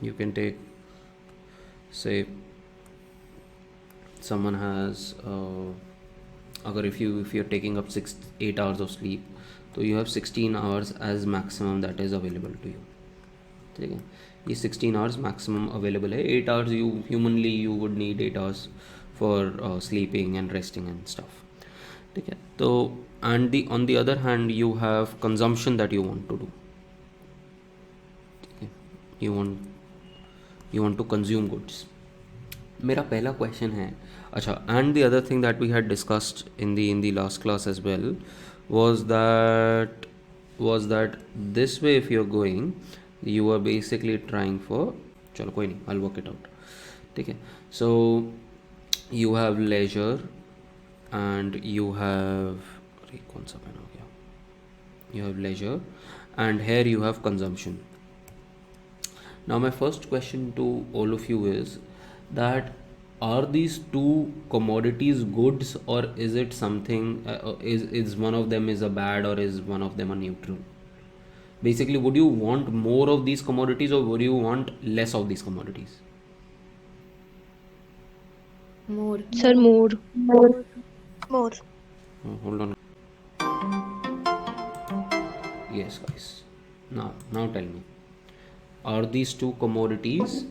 You can take, say someone has अगर if you're taking up 8 hours of sleep, तो you have 16 hours as maximum that is available to you. ठीक है, ये 16 hours maximum available है. 8 hours you would need 8 hours for sleeping and resting and stuff. ठीक है, तो and on the other hand you have consumption that you want to do. ठीक है, you want to consume goods. मेरा पहला question है, अच्छा, and the other thing that we had discussed in the last class as well was that this way if you're going you are basically trying for, चलो कोई नहीं, I'll work it out. ठीक है, so you have leisure and you have, अरे कौन सा pen हो गया, you have leisure and here you have consumption. Now my first question to all of you is that are these two commodities goods, or is it something is one of them is a bad, or is one of them a neutral? Basically, would you want more of these commodities, or would you want less of these commodities? More. Sir, more. More. Hold on. Yes guys, now tell me, are these two commodities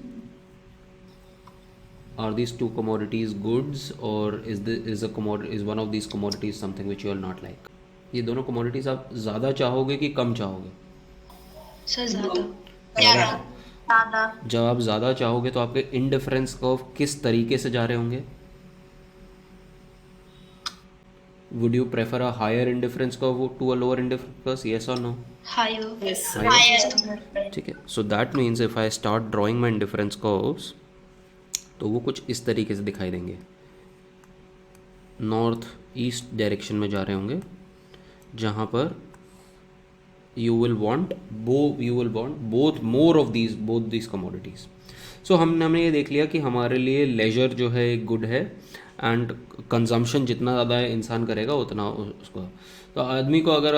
goods, or is one of these commodities something which you will not like? ये दोनों commodities आप ज़्यादा चाहोगे कि कम चाहोगे? Sir, ज़्यादा. ज़्यादा. जब आप ज़्यादा चाहोगे तो आपके इंडिफरेंस कर्व किस तरीके से जा रहे होंगे? Would you prefer a higher indifference curve to a lower indifference curve? Yes or no? Higher. Yes. Higher. ठीक है, so that means if I start drawing my indifference curves, तो वो कुछ इस तरीके से दिखाई देंगे, नॉर्थ ईस्ट डायरेक्शन में जा रहे होंगे, जहाँ पर you will want both more of these commodities. So हमने ये देख लिया कि हमारे लिए लेजर जो है एक गुड है, एंड कंजम्पशन जितना ज़्यादा इंसान करेगा उतना उसको. तो आदमी को अगर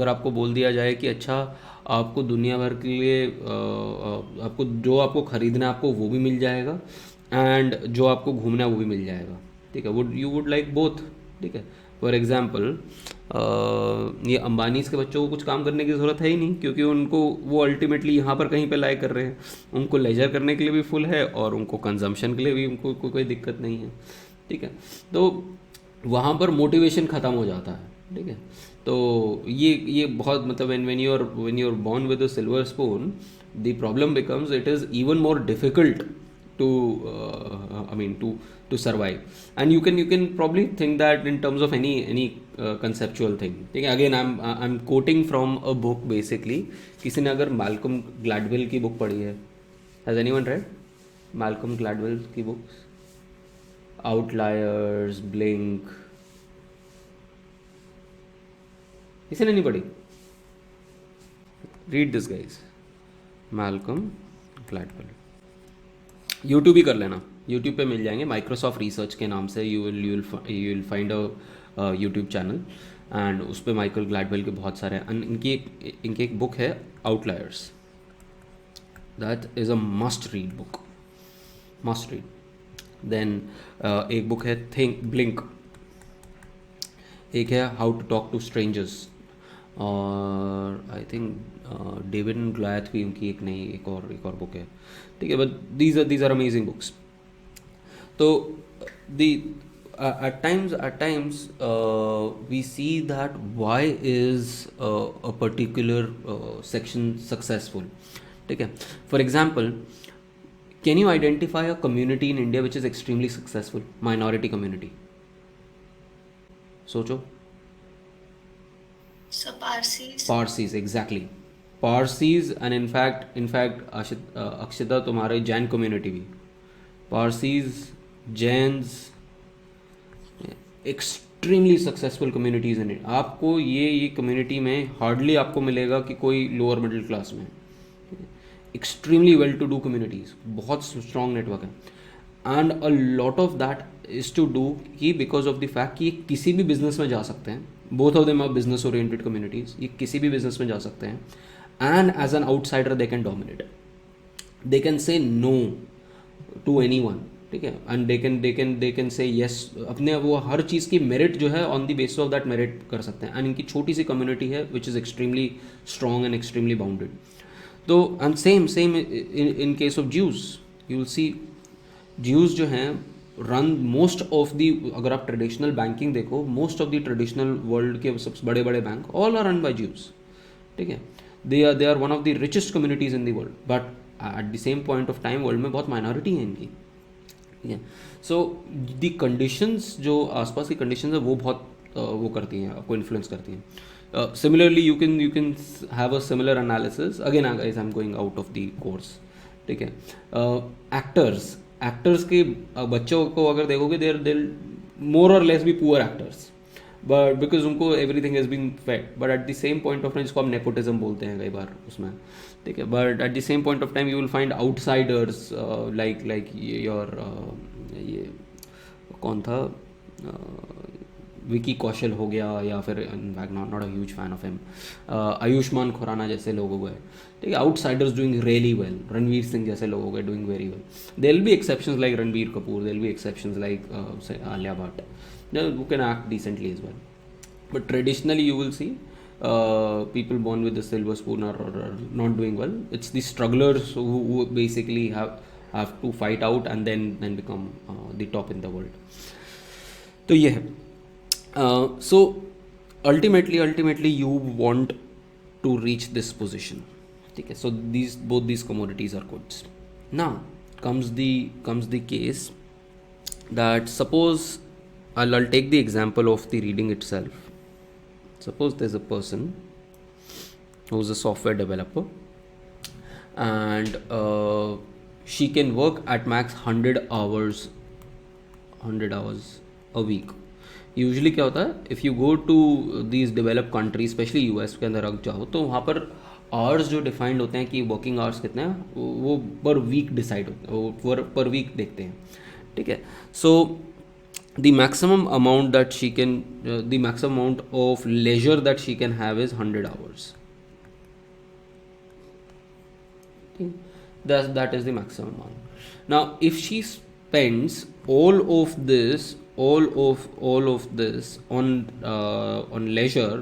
आपको बोल दिया जाए कि अच्छा आपको दुनिया भर के लिए आपको जो आपको ख़रीदना है आपको वो भी मिल जाएगा, एंड जो आपको घूमना है वो भी मिल जाएगा. ठीक है, यू वुड लाइक बोथ. ठीक है, फॉर एग्ज़ाम्पल ये अंबानीज के बच्चों को कुछ काम करने की ज़रूरत है ही नहीं, क्योंकि उनको वो अल्टीमेटली यहाँ पर कहीं पे लाए कर रहे हैं. उनको लेजर करने के लिए भी फुल है और उनको कंजम्पशन के लिए भी उनको कोई दिक्कत नहीं है. ठीक है, तो वहाँ पर मोटिवेशन ख़त्म हो जाता है. ठीक है, तो ये बहुत मतलब when you're born with a silver spoon, the problem becomes it is even more difficult to to survive. And you can probably think that in terms of any conceptual thing. ठीक है, again I'm quoting from a book basically. किसी ने अगर Malcolm Gladwell की book पढ़ी है? Has anyone read Malcolm Gladwell की books? Outliers, Blink, किसी ने नहीं पढ़ी? Read this guys, Malcolm Gladwell. YouTube ही कर लेना, यूट्यूब पे मिल जाएंगे, माइक्रोसॉफ्ट रिसर्च के नाम से you will find a YouTube channel, and उस पर माइकल ग्लैडवेल के बहुत सारे इनकी एक बुक है Outliers. That is a must read book, must read. Then एक बुक है ब्लिंक, एक है how to talk to strangers, और I think David and Goliath भी उनकी एक और बुक है. ठीक है, but these are amazing books. तो at times we see that why is a particular section successful. ठीक है, for example, can you identify a community in India which is extremely successful? Minority community. सोचो. So Parsis. Parsis, exactly. Parsis, and in fact Akshita तुम्हारे Jain community भी, Parsis, Jains, extremely successful communities in it. आपको ये community में hardly आपको मिलेगा कि कोई लोअर मिडिल क्लास में. Extremely well to do communities, बहुत स्ट्रॉन्ग नेटवर्क है. And a lot of that is to do कि बिकॉज ऑफ द फैक्ट कि ये किसी भी बिजनेस में जा सकते हैं. Both of them are business oriented communities, ये किसी भी बिजनेस में जा सकते हैं, and as an outsider they can dominate. they can say no to anyone, ठीक है, and they can say yes, अपने वो हर चीज़ की मेरिट जो है on the basis of that merit कर सकते हैं, and इनकी छोटी सी community है which is extremely strong and extremely bounded. तो and same in case of Jews, you will see Jews जो हैं रन मोस्ट ऑफ दी, अगर आप ट्रेडिशनल बैंकिंग देखो, most of the traditional world के सबसे बड़े बड़े bank all are run by Jews, ठीक है. They are one of the richest communities in the world, but at the same point of time world में बहुत minority है इनकी, ठीक है. सो द कंडीशंस, जो आसपास की कंडीशंस है वो बहुत वो करती हैं, आपको इन्फ्लुएंस करती हैं. Similarly you can have a similar analysis again, guys I am going out of the course, ठीक है. एक्टर्स के बच्चों को अगर देखोगे, देर मोर और लेस भी पुअर एक्टर्स, बट बिकॉज उनको everything has been fed, but at the same point of time, जिसको हम नेपोटिज्म बोलते हैं कई बार उसमें, ठीक है, but at the same point of time you will find outsiders like your ये कौन था, विकी कौशल हो गया, या फिर in fact not a huge fan of him, Ayushmann Khurrana जैसे लोग हो गए, ठीक है, outsiders doing really well, Ranveer Singh जैसे लोग हो गए doing very well. There will be exceptions like Ranbir Kapoor, there will be exceptions like Alia Bhatt, who can act decently as well. But traditionally you will see people born with the silver spoon are not doing well. It's the strugglers who basically have to fight out and then become the top in the world. तो ये है. So ultimately you want to reach this position, ठीक है. So both these commodities are goods. Now comes the case that suppose I'll take the example of the reading itself. Suppose there's a person who's a software developer, and she can work at max 100 hours a week. Usually क्या होता है, if you go to these develop countries, specially US के अंदर अगर जाओ, तो वहाँ पर आवर्स जो डिफाइंड होते हैं कि वर्किंग आवर्स कितने हैं, वो पर वीक डिसाइड होते हैं, वो पर वीक देखते हैं, ठीक है. सो the maximum amount that she can the maximum amount of leisure that she can have is 100 hours. That is the maximum amount. Now if she spends all of this on leisure,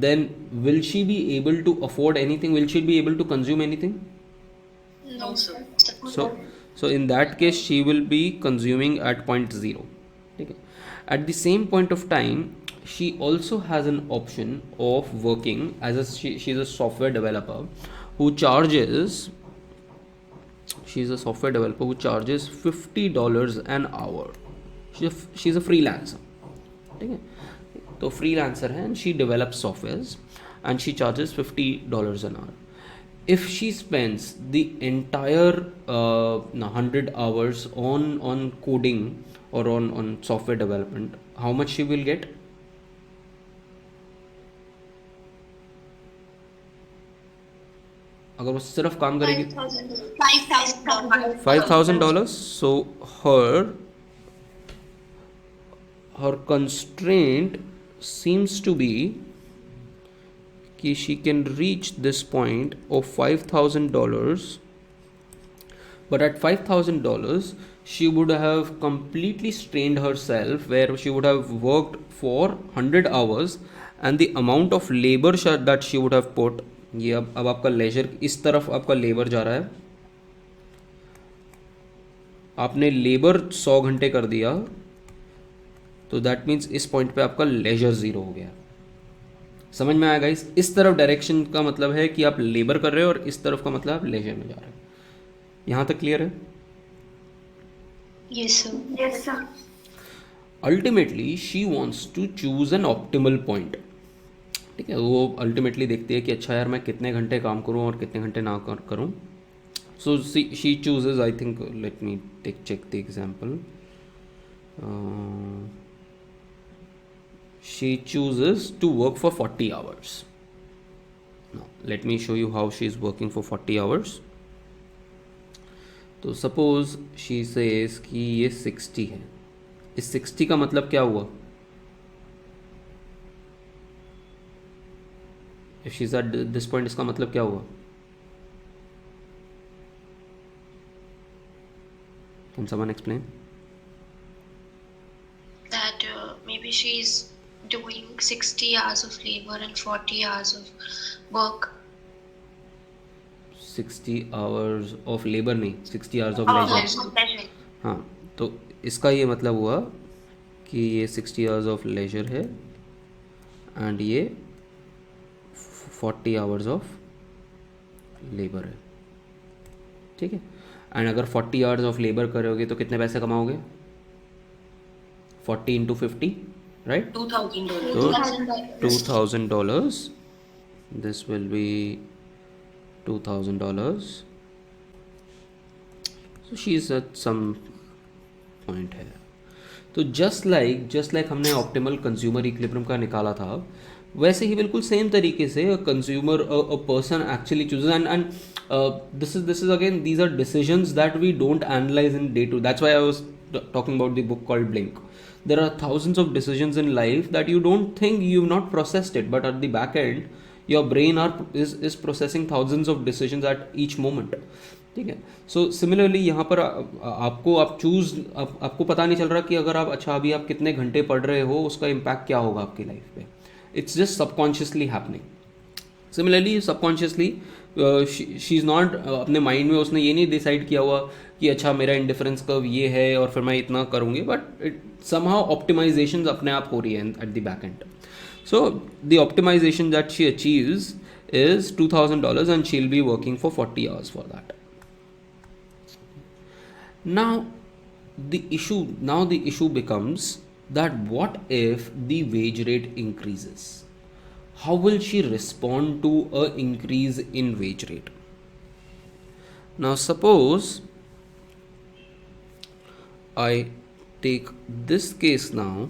then will she be able to afford anything? Will she be able to consume anything? No, sir. So in that case she will be consuming at point zero. Okay. At the same point of time, she also has an option of working as she's a software developer who charges $50 an hour. She's a freelancer, ठीक है. तो freelancer है and she develops softwares and she charges $50 an hour. If she spends the entire 100 hours on coding or on software development, how much she will get? अगर वो सिर्फ काम करेगी $5,000. So her constraint seems to be कि she can reach this point of $5,000, but at $5,000 she would have completely strained herself, where she would have worked for 100 hours, and the amount of labor that she would have put, ये अब आपका laser, इस तरफ आपका labour जा रहा है, आपने लेबर 100 घंटे कर दिया, तो दैट मीन्स इस पॉइंट पे आपका लेजर ज़ीरो हो गया. समझ में आया गाइस? इस तरफ डायरेक्शन का मतलब है कि आप लेबर कर रहे हो, और इस तरफ का मतलब आप लेजर में जा रहे हो. यहाँ तक क्लियर है? Yes, sir. Yes, sir. Ultimately she wants to choose an optimal point, ठीक है. वो अल्टीमेटली देखती है कि अच्छा यार मैं कितने घंटे काम करूँ और कितने घंटे ना करूँ. So she chooses, I think, let me check the example. she chooses to work for 40 hours. Now let me show you how she is working for 40 hours. तो suppose she says कि ये 60 है. इस 60 का मतलब क्या हुआ? If she's at this point, इसका मतलब क्या हुआ? Can someone explain? That maybe she's doing 60 hours of labor and 40 hours of work. 60 hours of labour नहीं, 60 आवर्स ऑफ लेजर। Pleasure. हाँ, तो इसका ये मतलब हुआ कि ये 60 आवर्स ऑफ लेजर है एंड ये 40 आवर्स ऑफ लेबर है, ठीक है। एंड अगर 40 आवर्स ऑफ लेबर करोगे तो कितने पैसे कमाओगे? 40 इंटू 50, राइट? $2,000. तो $2,000, this will be $2,000. So she is at some point है। तो जस्ट लाइक हमने ऑप्टिमल कंज्यूमर इक्विलिब्रियम का निकाला था, वैसे ही बिल्कुल सेम तरीके से consumer a person actually chooses and this is again these are decisions that we don't analyse in day to. That's why I was talking about the book called Blink. There are thousands of decisions in life that you don't think you've not processed it, but at the back end your brain is processing thousands of decisions at each moment, ठीक है। So similarly यहाँ पर आपको पता नहीं चल रहा कि अगर आप अभी आप कितने घंटे पढ़ रहे हो, उसका इम्पैक्ट क्या होगा आपकी लाइफ पे। It's just subconsciously happening. Similarly subconsciously she is not अपने माइंड में उसने ये नहीं डिसाइड किया हुआ कि अच्छा मेरा इंडिफरेंस कर्व ये है और फिर मैं इतना करूँगी, बट इट समहाउ ऑप्टिमाइजेशन अपने आप हो रही है at the back and. So the optimization that she achieves is $2,000 and she'll be working for 40 hours for that. Now the issue becomes that what if the wage rate increases? How will she respond to a increase in wage rate? Now suppose I take this case now,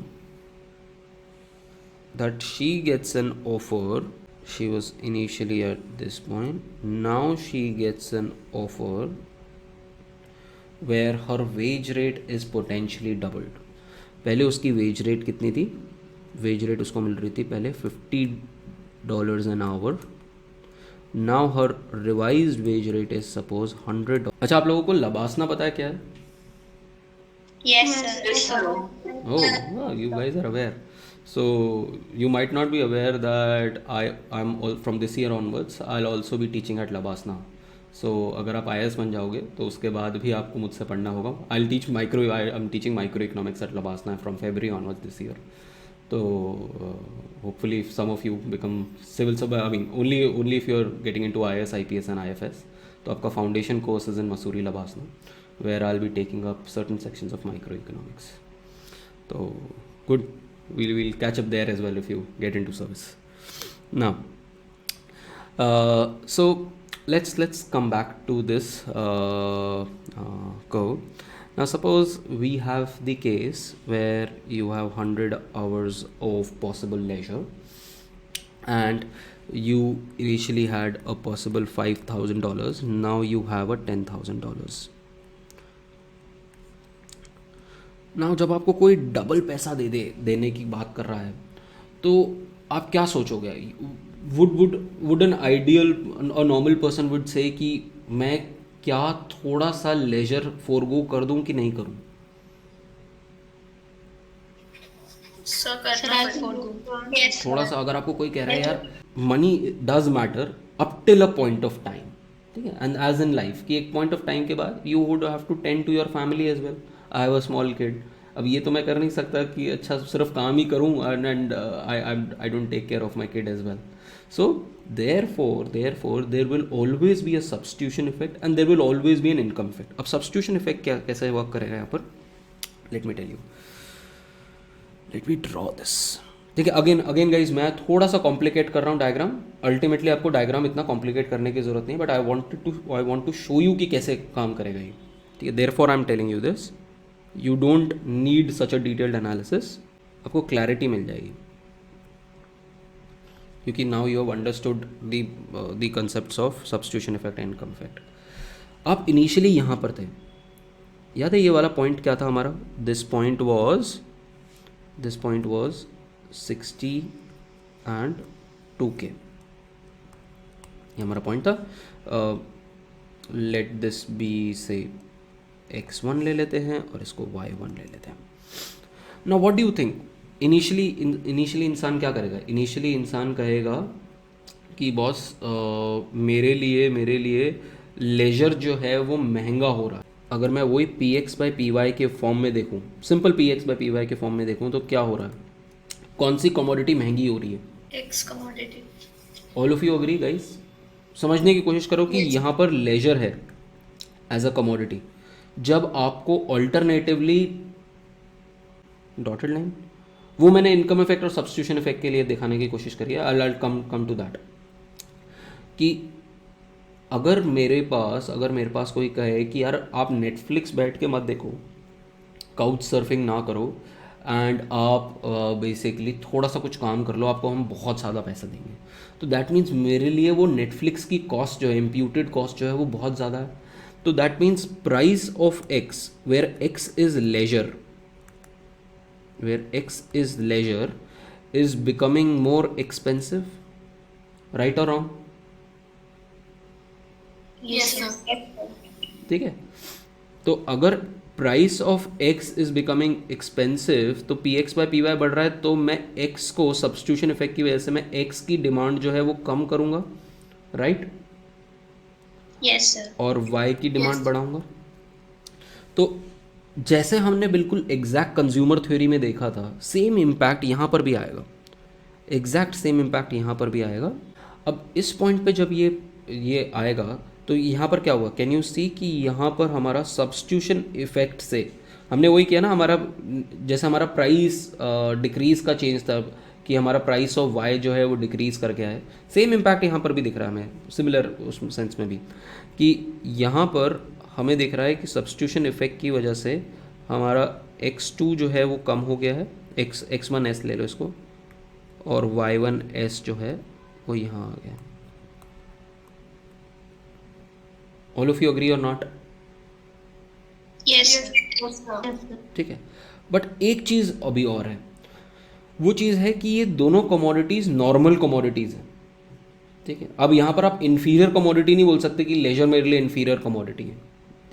that she gets an offer. She was initially at this point, now she gets an offer where her wage rate is potentially doubled. पहले उसकी wage rate कितनी थी? Wage rate उसको मिल रही थी पहले $50 an hour. Now her revised wage rate is suppose $100. अच्छा, आप लोगों को लबासना पता है क्या है? Yes, sir. Yes, sir. Oh, wow, you guys are aware. So you might not be aware that I'm from this year onwards I'll also be teaching at Labasna. So अगर आप IAS बन जाओगे तो उसके बाद भी आपको मुझसे पढ़ना होगा. I'm teaching microeconomics at Labasna from February onwards this year. So hopefully if some of you become civil servant, I mean only if you're getting into IAS, IPS and IFS, तो आपका foundation course is in Masuri Labasna, where I'll be taking up certain sections of microeconomics. So good. We'll catch up there as well if you get into service. Now, so let's come back to this curve. Now suppose we have the case where you have 100 hours of possible leisure and you initially had a possible $5,000. Now you have a $10,000. Now जब आपको कोई double पैसा देने की बात कर रहा है तो आप क्या सोचोगे? वुड एन आइडियल और नॉर्मल पर्सन वुड से कि मैं क्या थोड़ा सा लेजर फोरगो कर दूं कि नहीं करूं? Sir, करना पड़ेगा. Yes, थोड़ा sir. सा अगर आपको कोई कह रहा है यार money does matter up till a point of time, ठीक है, एंड एज इन लाइफ कि एक पॉइंट ऑफ टाइम के बाद you would have to tend to your family as well. I have a small kid. अब ये तो मैं कर नहीं सकता कि अच्छा सिर्फ काम ही करूँ and I don't take care of my kid as well. So therefore there will always be a substitution effect and there will always be an income effect. अब substitution effect क्या कैसे वर्क करेगा यहाँ पर? Let me tell you. Let me draw this. ठीक है, again guys मैं थोड़ा सा कॉम्प्लिकेट कर रहा हूँ डायग्राम. अल्टीमेटली आपको डायग्राम इतना कॉम्प्लिकेट करने की जरूरत नहीं, but I want to show you कि कैसे काम करेगा ये. ठीक है, therefore I am telling you this. You don't need such a detailed analysis. आपको क्लैरिटी मिल जाएगी क्योंकि now you have understood the concepts of substitution effect and income effect. आप इनिशियली यहाँ पर थे, याद है ये वाला पॉइंट क्या था हमारा? This point was 60 and 2K. ये हमारा पॉइंट था. लेट दिस बी से x1 ले लेते हैं और इसको y1 ले लेते हैं. Now what do you think? Initially इंसान क्या करेगा? इनिशियली इंसान कहेगा कि बॉस मेरे लिए लेजर जो है वो महंगा हो रहा है. अगर मैं वही P X by P Y के फॉर्म में देखूँ, simple P X by P Y के फॉर्म में देखूँ, तो क्या हो रहा है? कौन सी कमोडिटी महंगी हो रही है? X commodity. All of you agree guys? समझने की कोशिश करो कि यहाँ पर लेजर है एज अ कमोडिटी. जब आपको ऑल्टरनेटिवली डॉटेड लाइन, वो मैंने इनकम इफेक्ट और सब्स्टिट्यूशन इफेक्ट के लिए दिखाने की कोशिश करी है. आई कम टू दैट कि अगर मेरे पास कोई कहे कि यार आप नेटफ्लिक्स बैठ के मत देखो, काउच सर्फिंग ना करो, एंड आप बेसिकली थोड़ा सा कुछ काम कर लो, आपको हम बहुत ज़्यादा पैसा देंगे, तो दैट मीन्स मेरे लिए वो नेटफ्लिक्स की कॉस्ट जो है, इम्प्यूटेड कॉस्ट जो है, वो बहुत ज़्यादा है. तो that means price of X where X is leisure is becoming more expensive. Right और रॉन्ग? Yes, sir. ठीक है. तो अगर price of X is becoming expensive तो P X by P Y बढ़ रहा है, तो मैं एक्स को सब्स्टिट्यूशन इफेक्ट की वजह से मैं एक्स की डिमांड जो है वो कम करूंगा, राइट? Yes, sir. और वाई की डिमांड बढ़ाऊंगा. तो जैसे हमने बिल्कुल एग्जैक्ट कंज्यूमर थ्योरी में देखा था, सेम इम्पैक्ट यहाँ पर भी आएगा. एग्जैक्ट सेम इम्पैक्ट यहाँ पर भी आएगा. अब इस पॉइंट पे जब ये आएगा तो यहाँ पर क्या हुआ? कैन यू सी कि यहाँ पर हमारा सब्स्टिट्यूशन इफेक्ट से हमने वही किया ना, हमारा जैसे हमारा प्राइस डिक्रीज का चेंज था कि हमारा प्राइस ऑफ वाई जो है वो डिक्रीज करके आए. सेम इम्पैक्ट यहाँ पर भी दिख रहा है हमें, सिमिलर उस सेंस में भी, कि यहाँ पर हमें दिख रहा है कि सब्स्टिट्यूशन इफेक्ट की वजह से हमारा x2 जो है वो कम हो गया है. x1s ले लो इसको, और y1s जो है वो यहाँ आ गया. ऑल ऑफ यू अग्री और not? Yes, sir. Yes, sir. ठीक है. बट एक चीज़ अभी और है, वो चीज़ है कि ये दोनों कमोडिटीज़ नॉर्मल कमोडिटीज़ हैं. ठीक है. अब यहाँ पर आप इन्फीरियर कमोडिटी नहीं बोल सकते कि लेजर मेरे लिए इन्फीरियर कमोडिटी है.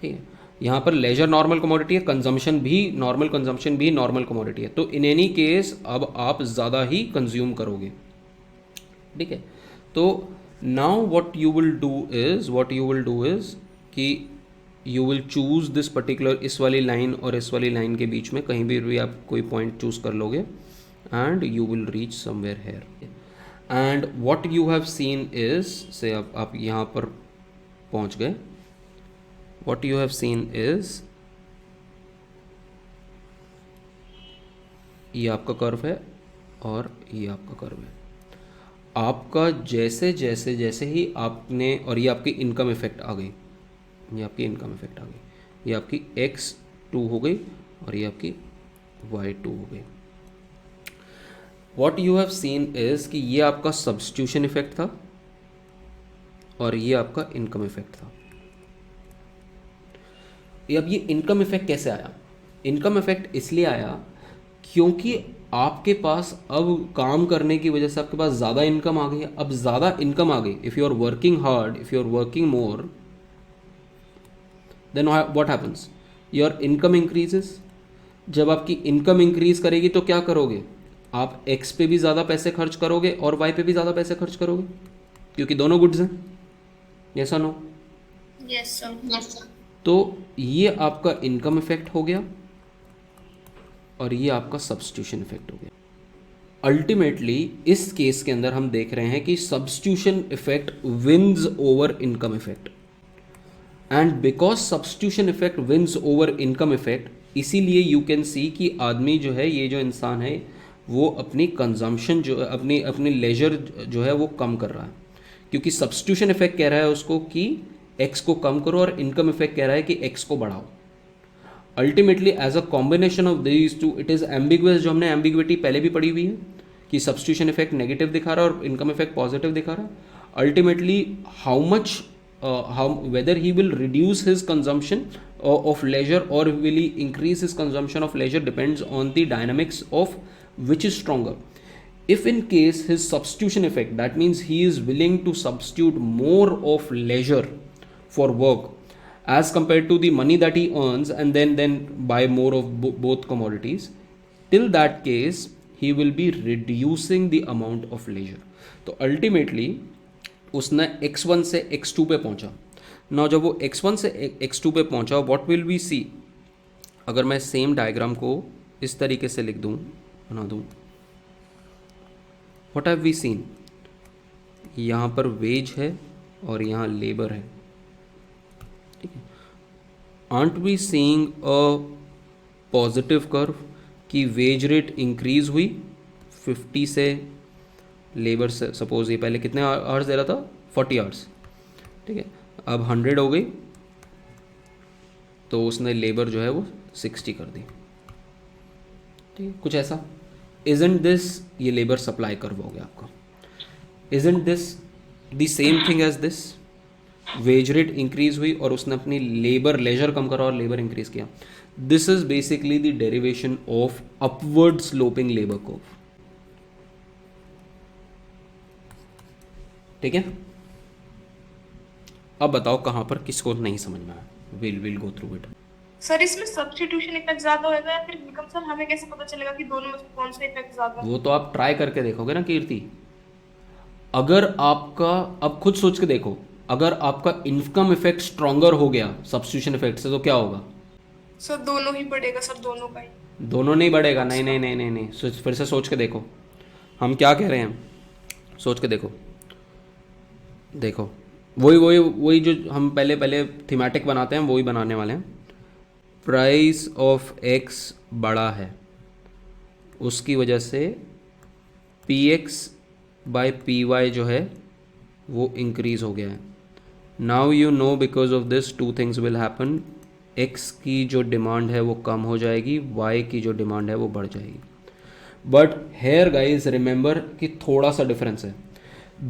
ठीक है. यहाँ पर लेजर नॉर्मल कमोडिटी है, कंजम्पशन भी नॉर्मल कमोडिटी है. तो इन एनी केस अब आप ज़्यादा ही कंज्यूम करोगे. ठीक है. तो now what you will do is कि you will choose this particular, इस वाली लाइन और इस वाली लाइन के बीच में कहीं भी आप कोई पॉइंट चूज़ कर लोगे, and you will reach somewhere here. And what you have seen is, से आप यहाँ पर पहुँच गए. What you have seen is, ये आपका कर्व है और ये आपका कर्व है. आपका जैसे ही आपने, और ये आपकी इनकम इफेक्ट आ गई, ये आपकी x2 हो गई और ये आपकी y2 हो गई. What you have seen is कि ये आपका सब्स्टिट्यूशन इफेक्ट था और ये आपका इनकम इफेक्ट था. अब ये इनकम इफेक्ट कैसे आया? इनकम इफेक्ट इसलिए आया क्योंकि आपके पास अब काम करने की वजह से आपके पास ज़्यादा इनकम आ गई. अब ज़्यादा इनकम आ गई, if you are working hard, if you are working more, then what happens? Your income increases. जब आपकी इनकम इंक्रीज करेगी तो क्या करोगे? आप एक्स पे भी ज़्यादा पैसे खर्च करोगे और वाई पे भी ज़्यादा पैसे खर्च करोगे, क्योंकि दोनों गुड्स हैं. यस और no? Yes, sir. Yes, sir. तो ये आपका इनकम इफेक्ट हो गया और ये आपका सब्स्टिट्यूशन इफेक्ट हो गया. अल्टीमेटली इस केस के अंदर हम देख रहे हैं कि substitution effect wins over income effect. And because substitution effect wins over income effect, इसीलिए यू कैन सी कि आदमी जो है, ये जो इंसान है, वो अपनी कंजम्पशन जो अपनी लेजर जो है वो कम कर रहा है, क्योंकि सब्स्टिट्यूशन इफेक्ट कह रहा है उसको कि एक्स को कम करो और इनकम इफेक्ट कह रहा है कि एक्स को बढ़ाओ. Ultimately as a combination of these two it is ambiguous, जो हमने एम्बिग्विटी पहले भी पढ़ी हुई है कि सब्स्टिट्यूशन इफेक्ट नेगेटिव दिखा रहा है और इनकम इफेक्ट पॉजिटिव दिखा रहा है. Ultimately how much whether he will reduce his consumption of leisure or will he increase his consumption of leisure depends on the dynamics of which is stronger. If in case his substitution effect, that means he is willing to substitute more of leisure for work, as compared to the money that he earns and then buy more of both commodities, till that case he will be reducing the amount of leisure. तो ultimately उसने x1 से x2 पे पहुंचा. Now जब वो x1 से x2 पे पहुंचा, what will we see? अगर मैं सेम डायग्राम को इस तरीके से लिख दूं, बना दूं, what have we seen? यहाँ पर वेज है और यहाँ लेबर है, ठीक है. Aren't we seeing a positive curve कि वेज रेट इंक्रीज हुई 50 से, लेबर से सपोज ये पहले कितने आवर्स दे रहा था, 40 आवर्स, ठीक है, अब 100 हो गई, तो उसने लेबर जो है वो 60 कर दी, ठीक है, कुछ ऐसा. इजंट दिस, ये लेबर सप्लाई कर्व हो गया आपका. Isn't this the same thing as this? Wage rate increase हुई और उसने अपनी लेबर लेजर कम करा और लेबर इंक्रीज किया. This is basically the derivation of upward sloping labour curve, ठीक है. अब बताओ कहां पर किसको नहीं समझ में आया. Will go through it. Sir इसमें सब्स्टिट्यूशन इफेक्ट ज्यादा होगा या फिर इनकम? सर हमें कैसे पता चलेगा कि दोनों में से कौन सा इफेक्ट ज्यादा है? वो तो आप ट्राई करके देखोगे ना कीर्ति. अगर आपका, अब खुद सोच के देखो, अगर आपका इनकम इफेक्ट स्ट्रॉन्गर हो गया सब्स्टिट्यूशन इफेक्ट से, तो क्या होगा? सर दोनों ही बढ़ेगा सर, दोनों का ही. दोनों नहीं बढ़ेगा. नहीं नहीं नहीं नहीं नहीं, फिर से सोच के देखो हम क्या कह रहे हैं. सोच के देखो, देखो वही जो हम पहले थीमेटिक बनाते हैं वही बनाने वाले हैं. प्राइस ऑफ एक्स बड़ा है, उसकी वजह से P X by P Y जो है वो इंक्रीज़ हो गया है. Now you know because of this two things will happen. X की जो डिमांड है वो कम हो जाएगी, वाई की जो डिमांड है वो बढ़ जाएगी. बट हेयर गाइज रिमेंबर कि थोड़ा सा डिफरेंस है.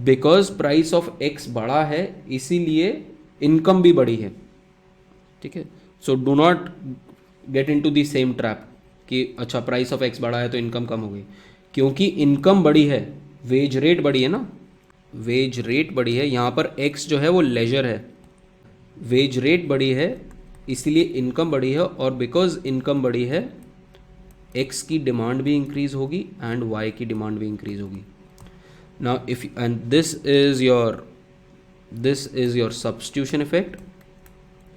बिकॉज प्राइस ऑफ एक्स बड़ा है इसीलिए इनकम भी बढ़ी है, ठीक है. So do not get into the same trap कि अच्छा प्राइस ऑफ एक्स बढ़ा है तो इनकम कम हो गई. क्योंकि इनकम बढ़ी है, वेज रेट बढ़ी है ना, वेज रेट बढ़ी है. यहाँ पर एक्स जो है वो लेजर है, वेज रेट बढ़ी है इसीलिए इनकम बढ़ी है. और बिकॉज इनकम बढ़ी है एक्स की डिमांड भी इंक्रीज होगी एंड वाई की डिमांड भी इंक्रीज होगी. Now if and this is your substitution effect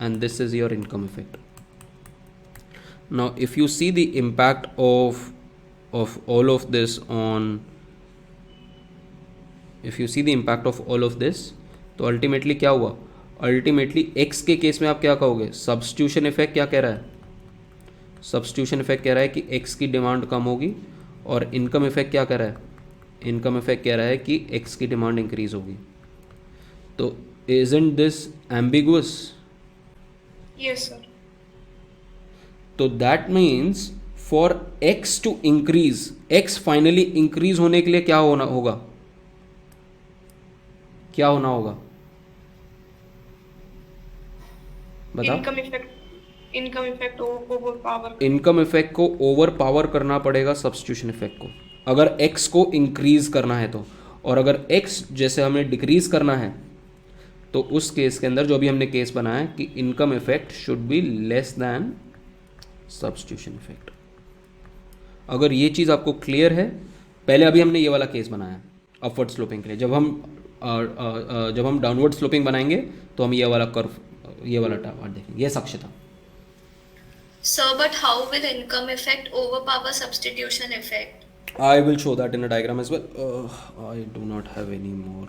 and this is your income effect. Now if you see the impact of all of this on, if you see the impact of all of this, तो ultimately क्या हुआ? Ultimately x के case में आप क्या कहोगे? Substitution effect क्या कह रहा है? Substitution effect कह रहा है कि x की डिमांड कम होगी. और income effect क्या कह रहा है? Income effect कह रहा है कि x की डिमांड इंक्रीज होगी. तो isn't this ambiguous? Yes sir. तो that means for x to increase, x finally increase होने के लिए क्या होना होगा? क्या होना होगा बताओ? Income effect over power, income effect को ओवर पावर करना पड़ेगा सब्स्टिट्यूशन इफेक्ट को, अगर x को इंक्रीज करना है तो. और अगर x जैसे हमें डिक्रीज करना है तो उस केस के अंदर जो भी हमने केस बनाया है कि income effect should be less than substitution effect. अगर ये चीज़ आपको क्लियर है, पहले अभी हमने ये वाला केस बनाया अपवर्ड स्लोपिंग के लिए. जब हम डाउनवर्ड स्लोपिंग बनाएंगे तो हम ये वाला कर्व, ये वाला टावर देखेंगे. ये साक्ष्य था. Sir, but how will income effect overpower substitution effect? I will show that in a diagram as well. I do not have any more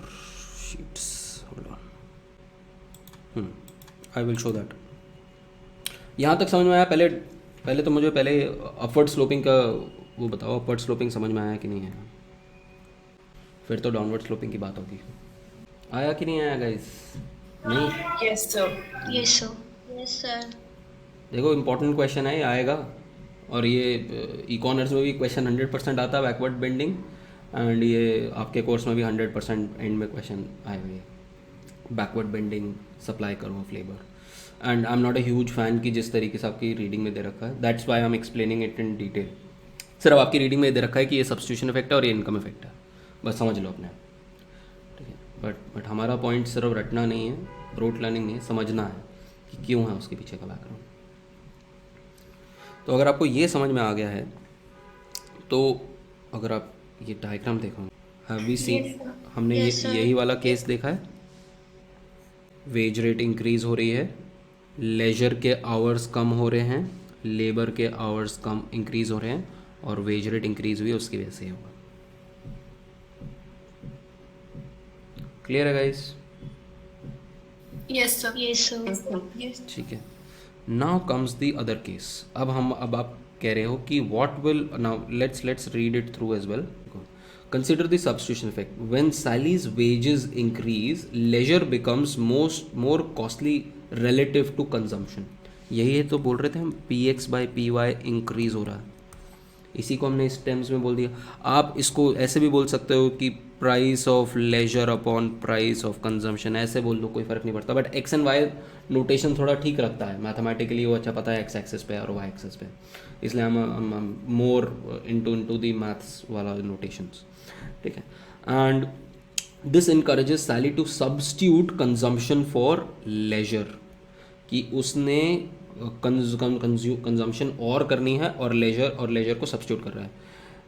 sheets. Hold on. I will show that. यहाँ तक समझ में आया? पहले तो मुझे पहले upward sloping का वो बताओ, अपवर्ड स्लोपिंग समझ में आया कि नहीं आया? फिर तो डाउनवर्ड स्लोपिंग की बात होगी. आया कि नहीं आया गाइस? नहीं? yes sir. Yes sir. Yes, sir. देखो इंपॉर्टेंट क्वेश्चन है, ये आएगा. और ये इकॉनर्स में भी क्वेश्चन 100% आता है बैकवर्ड बेंडिंग, एंड ये आपके कोर्स में भी 100% एंड में क्वेश्चन आए हुए हैं backward bending, supply curve of labour. And I am not a huge fan कि जिस तरीके से आपकी रीडिंग में दे रखा है. That's why I am explaining it in detail. सिर्फ आपकी रीडिंग में दे रखा है कि ये सब्स्टिट्यूशन इफेक्ट है और ये इनकम इफेक्ट है, बस समझ लो अपने, ठीक है. बट हमारा पॉइंट सिर्फ रटना नहीं है, ब्रोड लर्निंग नहीं है, समझना है कि क्यों है उसके पीछे का बैकग्राउंड। तो अगर आपको ये समझ में आ गया है तो अगर आप ये डायग्राम देखो, हैव वी सीन, हमने Yes, sir. यही वाला केस देखा है। वेज रेट इंक्रीज हो रही है, लेजर के आवर्स कम हो रहे हैं, लेबर के आवर्स कम इंक्रीज हो रहे हैं, और वेज रेट इंक्रीज हुई है उसकी वजह से होगा। क्लियर है guys? Yes, sir. Yes, sir. ठीक है। Now comes the other case. अब आप कह रहे हो कि what will, now let's read it through as well. Consider the substitution effect. When Sally's wages increase, leisure becomes more costly relative to consumption. यही है तो बोल रहे थे हम, P X by P Y increase हो रहा है, इसी को हमने इस टर्म्स में बोल दिया। आप इसको ऐसे भी बोल सकते हो कि price of leisure upon price of consumption, ऐसे बोल दो, कोई फ़र्क नहीं पड़ता। But X and Y notation थोड़ा ठीक रखता है मैथमेटिकली, वो अच्छा पता है एक्स एक्सेस पे और वाई एक्सेस पे, इसलिए हम मोर इनटू दी मैथ्स वाला नोटेशंस, ठीक है। And this encourages Sally to substitute consumption for leisure, कि उसने कंजम्पशन और करनी है और लेजर को सब्स्टिट्यूट कर रहा है।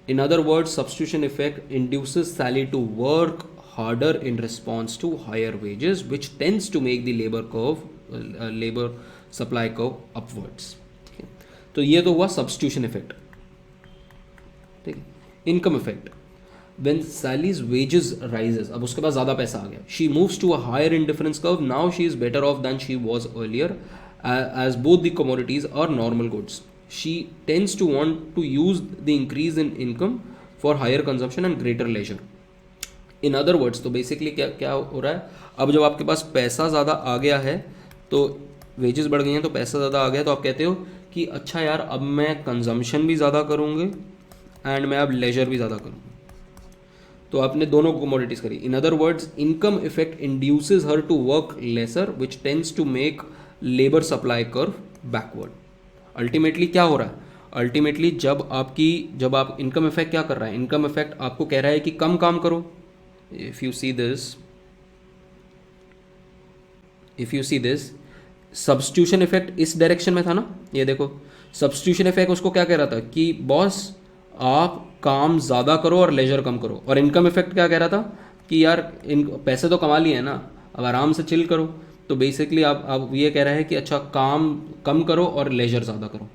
In other words, substitution effect induces Sally to work harder in response to higher wages, which tends to make the labour supply curve upwards. ठीक है, तो ये तो हुआ सब्स्टिट्यूशन इफेक्ट। ठीक है, income effect, when Sally's wages rises, अब उसके पास ज़्यादा पैसा आ गया, she moves to a higher indifference curve, now she is better off than she was earlier, as both the commodities are normal goods. She tends to want to use the increase in income for higher consumption and greater leisure. In other words, तो basically क्या हो रहा है, अब जब आपके पास पैसा ज़्यादा आ गया है, तो वेजेस बढ़ गई हैं तो पैसा ज़्यादा आ गया, तो आप कहते हो कि अच्छा यार अब मैं कंजम्पशन भी ज़्यादा करूँगी एंड मैं अब लेजर भी ज़्यादा करूँगी, तो आपने दोनों कमोडिटीज करी। In other words, income effect induces her to work lesser, which tends to make labour supply curve backward. Ultimately क्या हो रहा है, अल्टीमेटली जब आप इनकम इफेक्ट क्या कर रहा है, इनकम इफेक्ट आपको कह रहा है कि कम काम करो। If you see this substitution effect इस डायरेक्शन में था ना, ये देखो सब्स्टिट्यूशन इफेक्ट उसको क्या कह रहा था कि बॉस आप काम ज़्यादा करो और लेजर कम करो, और इनकम इफेक्ट क्या कह रहा था कि यार पैसे तो कमा लिए हैं ना, अब आराम से चिल करो। तो बेसिकली आप ये कह रहे हैं कि अच्छा काम कम करो और लेजर ज़्यादा करो।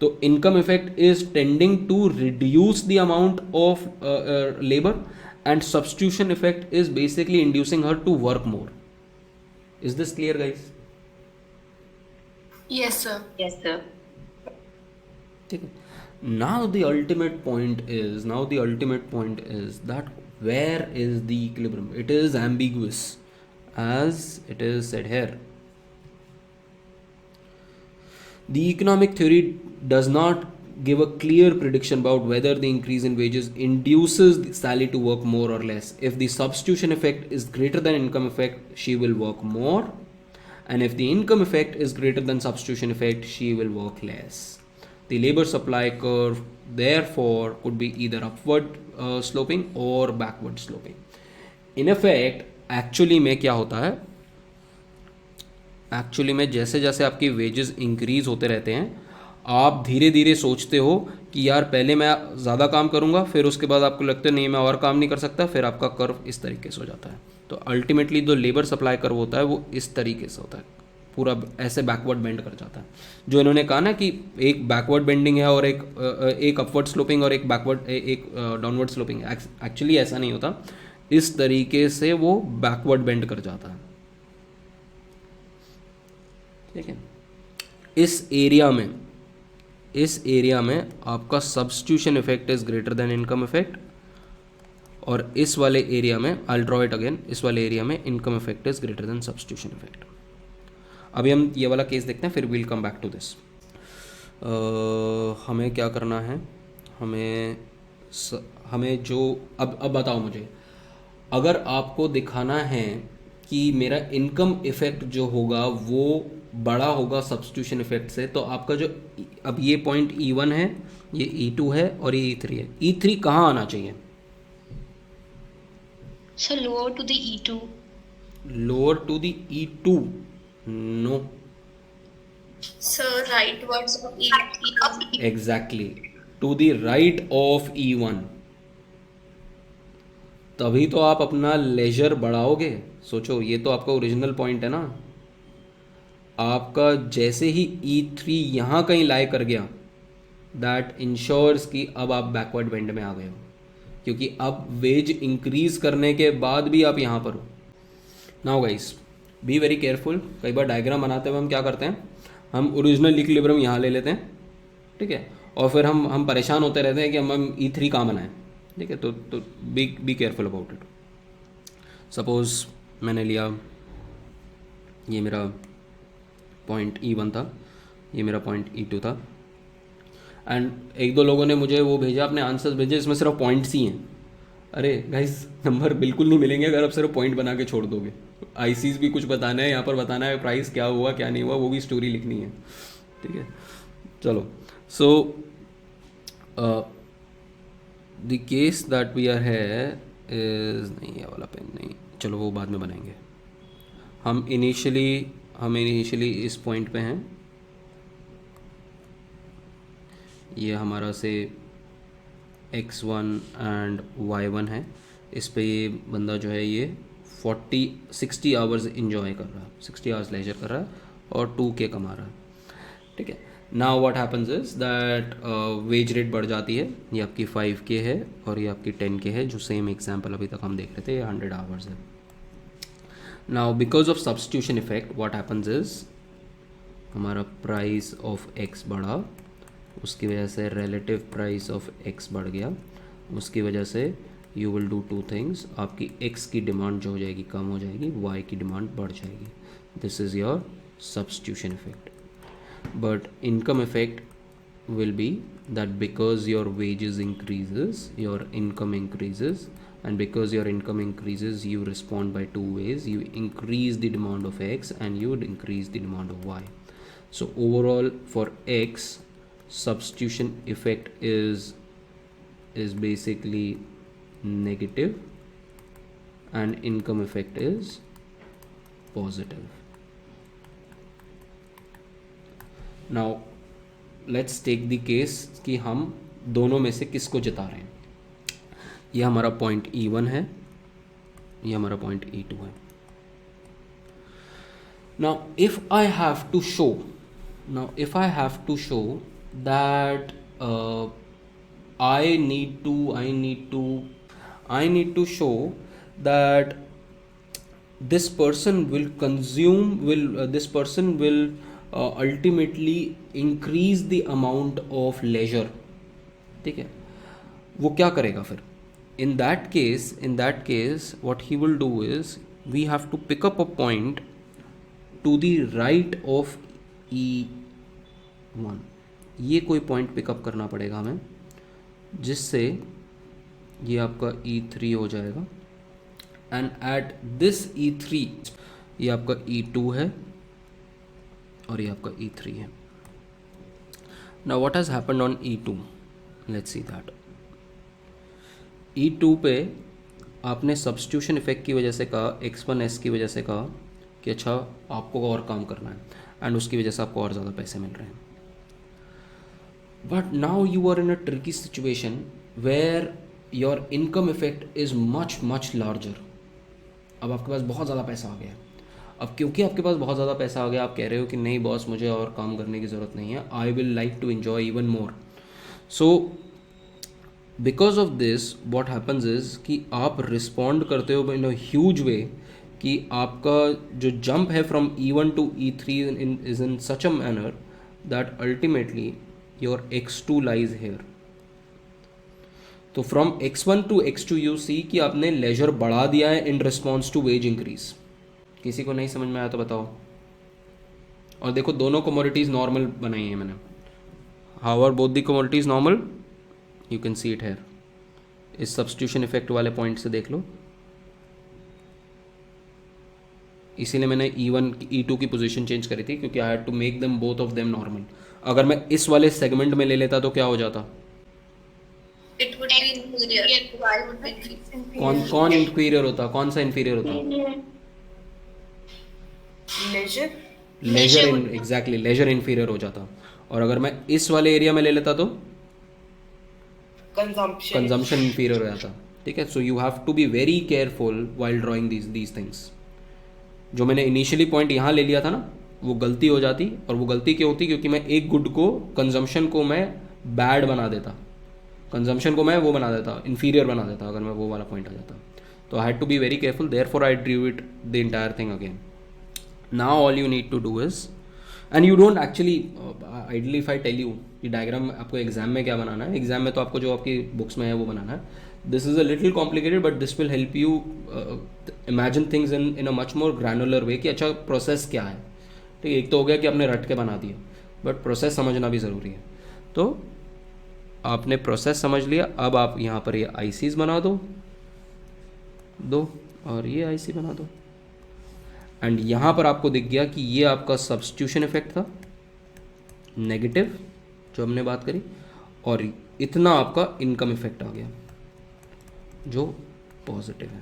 तो income effect is tending to reduce the amount of labour, and substitution effect is basically inducing her to work more. Is this clear guys? Yes, sir. Yes, sir. ठीक है। Now the ultimate point is that where is the equilibrium? It is ambiguous, as it is said here. The economic theory does not give a clear prediction about whether the increase in wages induces Sally to work more or less. If the substitution effect is greater than income effect, she will work more, and if the income effect is greater than substitution effect, she will work less. The labor supply curve therefore could be either upward sloping or backward sloping. In effect, actually में क्या होता है, actually में जैसे जैसे आपकी wages increase होते रहते हैं, आप धीरे धीरे सोचते हो कि यार पहले मैं ज़्यादा काम करूँगा, फिर उसके बाद आपको लगता है नहीं मैं और काम नहीं कर सकता, फिर आपका कर्व इस तरीके से हो जाता है। तो अल्टीमेटली जो लेबर सप्लाई कर्व होता है वो इस तरीके से होता है, पूरा ऐसे बैकवर्ड बेंड कर जाता है। जो इन्होंने कहा ना कि एक बैकवर्ड बेंडिंग है और एक अपवर्ड स्लोपिंग और एक डाउनवर्ड स्लोपिंग, एक्चुअली ऐसा नहीं होता, इस तरीके से वो बैकवर्ड बेंड कर जाता है। ठीक है, इस एरिया में आपका substitution effect is greater then income effect, और इस वाले एरिया में, आई ड्रॉ इट अगेन, इस वाले एरिया में income effect is greater than substitution effect. अभी हम ये वाला केस देखते हैं, फिर will come back to this. हमें क्या करना है, हमें जो अब बताओ मुझे, अगर आपको दिखाना है कि मेरा इनकम इफेक्ट जो होगा वो बड़ा होगा सब्स्टिट्यूशन इफेक्ट से, तो आपका जो अब ये पॉइंट E1 है, ये E2 है और ये E3 है, E3 कहाँ आना चाहिए? So lower to the E2. Lower to the E2, no, So rightwards of E1. Exactly, to the right of E1। तभी तो आप अपना लेजर बढ़ाओगे। सोचो, ये तो आपका ओरिजिनल पॉइंट है ना। आपका जैसे ही E3 यहाँ कहीं लाई कर गया, दैट इंश्योर्स कि अब आप बैकवर्ड बेंड में आ गए हो, क्योंकि अब वेज इंक्रीज करने के बाद भी आप यहाँ पर हो। Now guys, B very careful. कई बार डायग्राम बनाते हुए हम क्या करते हैं, हम ओरिजिनल इक्विलिब्रियम यहाँ ले लेते हैं, ठीक है, और फिर हम परेशान होते रहते हैं कि हम E3 कहाँ बनाएं, ठीक है। तो be careful about it. Suppose मैंने लिया, ये मेरा पॉइंट E1 था, ये मेरा पॉइंट E2 था, एंड एक दो लोगों ने मुझे वो भेजा, अपने आंसर्स भेजे, इसमें सिर्फ पॉइंट्स ही हैं। अरे गाइस, नंबर बिल्कुल नहीं मिलेंगे अगर आप सिर्फ पॉइंट बना के छोड़ दोगे। आईसीज भी कुछ बताना है, यहाँ पर बताना है प्राइस क्या हुआ क्या नहीं हुआ, वो भी स्टोरी लिखनी है, ठीक है। चलो, so the case that we are है इज, नहीं ये वाला पेन नहीं, चलो वो बाद में बनाएंगे। हम इनिशियली इस पॉइंट पे हैं, ये हमारा से x1 एंड y1 है। इस पे ये बंदा जो है ये 60 आवर्स इंजॉय कर रहा है, 60 आवर्स लेजर कर रहा है और 2K कमा रहा है, ठीक है। Now what happens is that wage rate बढ़ जाती है। ये आपकी 5K है और ये आपकी 10K है, जो सेम एग्जाम्पल अभी तक हम देख रहे थे, ये 100 आवर्स है। Now because of substitution effect what happens is, हमारा प्राइस ऑफ x बढ़ा, उसकी वजह से रिलेटिव प्राइस ऑफ x बढ़ गया, उसकी वजह से you will do two things, आपकी x की डिमांड जो हो जाएगी कम हो जाएगी, y की डिमांड बढ़ जाएगी। This is your substitution effect. But income effect will be that because your wages increases, your income increases, and because your income increases, you respond by two ways. You increase the demand of x and you would increase the demand of y. So overall for x, substitution effect is basically negative and income effect is positive. Now let's take the case कि हम दोनों में से किसको जिता रहे हैं। ये हमारा पॉइंट E1 है, ये हमारा पॉइंट E2 है। Now if I have to show that I need to show that this person will ultimately increase the amount of leisure, ठीक है। वो क्या करेगा फिर? In that case what he will do is we have to pick up a point to the right of E1। ये कोई point pickup करना पड़ेगा हमें, जिससे ये आपका E3 हो जाएगा, एंड एट दिस E3 ये आपका E2 है और ये आपका E3 है। Now what has happened on E2? Let's see that. E2 पे आपने सब्स्टिट्यूशन इफेक्ट की वजह से कहा, x1s की वजह से कहा कि अच्छा आपको और काम करना है, एंड उसकी वजह से आपको और ज़्यादा पैसे मिल रहे हैं। But now you are in a tricky situation where your income effect is much larger. अब आपके पास बहुत ज़्यादा पैसा आ गया। अब क्योंकि आपके पास बहुत ज़्यादा पैसा आ गया, आप कह रहे हो कि नहीं बॉस, मुझे और काम करने की ज़रूरत नहीं है, I will like to enjoy even more. So because of this what happens is कि आप रिस्पॉन्ड करते हो इन अ ह्यूज वे, कि आपका जो जंप है from E1 to E3 is in such a manner that ultimately your x2 lies here. तो from x1 to x2 you see कि आपने लेजर बढ़ा दिया है in response to wage increase. किसी को नहीं समझ में आया तो बताओ। और देखो दोनों कमोडिटीज़ नॉर्मल बनाई हैं मैंने। How are both the commodities normal? You can see it here. इस सब्स्टिट्यूशन इफेक्ट वाले पॉइंट से देख लो, इसीलिए मैंने E1 E2 की पोजीशन चेंज करी थी, क्योंकि I had to make them both of them normal. अगर मैं इस वाले सेगमेंट में ले लेता तो क्या हो जाता? It would be inferior. Y would be inferior. कौन इंफीरियर होता? कौन सा इंफीरियर होता? Leisure. Leisure exactly leisure inferior हो जाता। और अगर मैं इस वाले एरिया में ले लेता तो कंजम्पशन इन्फीरियर हो जाता। ठीक है, so you have to be very careful while drawing these things. जो मैंने इनिशियली पॉइंट यहाँ ले लिया था ना, वो गलती हो जाती। और वो गलती क्यों होती? क्योंकि मैं एक गुड को, कंजम्पशन को मैं बैड बना देता, कंजम्पशन को मैं वो बना देता, इन्फीरियर बना देता, अगर मैं वो वाला पॉइंट आ जाता। तो I had to be very careful, therefore I drew it the entire thing again. Now all you need to do is, and you don't actually, ideally if I tell you कि diagram आपको exam में क्या बनाना है, exam में तो आपको जो आपकी बुक्स में है वो बनाना है। This is a little complicated but this will help you imagine things in a much more granular way कि अच्छा प्रोसेस क्या है। ठीक है, एक तो हो गया कि आपने रट के बना दिया, बट प्रोसेस समझना भी ज़रूरी है। तो आपने प्रोसेस समझ लिया, अब आप यहाँ पर ये आईसीज बना दो और ये आईसी बना दो। एंड यहाँ पर आपको दिख गया कि ये आपका सब्स्टिट्यूशन इफेक्ट था नेगेटिव, जो हमने बात करी, और इतना आपका इनकम इफेक्ट आ गया जो पॉजिटिव है।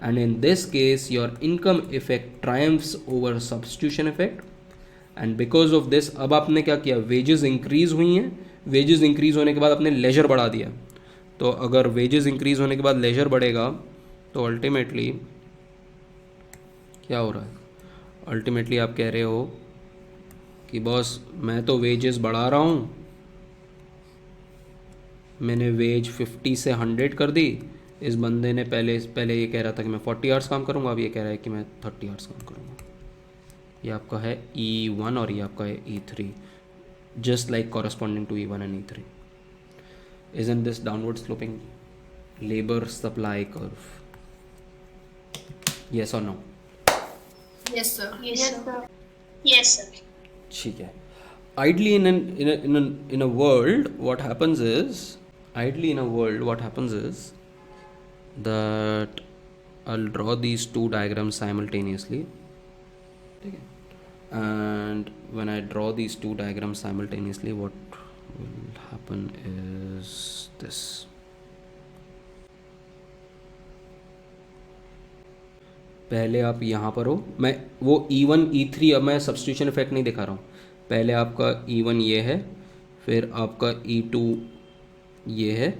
And in this case your income effect triumphs over substitution effect. And because of this अब आपने क्या किया, वेजेस इंक्रीज हुई हैं, वेजेस इंक्रीज होने के बाद आपने लेजर बढ़ा दिया। तो अगर वेजेस इंक्रीज होने के बाद लेजर बढ़ेगा तो अल्टीमेटली क्या हो रहा है? अल्टीमेटली आप कह रहे हो कि बॉस मैं तो वेजेस बढ़ा रहा हूँ, मैंने वेज 50 से 100 कर दी, इस बंदे ने पहले ये कह रहा था कि मैं 40 आवर्स काम करूँगा, अब ये कह रहा है कि मैं 30 आवर्स काम करूँगा। ये आपका है E1 और ये आपका है E3, just like corresponding to E1 and E3. Isn't this downward sloping labor supply curve? Yes or no? Yes, sir. Yes, Yes, sir. sir. Yes, sir. ठीक है। Ideally in a world what happens is that I'll draw these two diagrams simultaneously. ठीक है, and when I draw these two diagrams simultaneously what will happen is this. पहले आप यहाँ पर हो, मैं वो E1 E3 अब मैं सब्स्टिट्यूशन इफेक्ट नहीं दिखा रहा हूँ। पहले आपका E1 ये है, फिर आपका E2 ये है,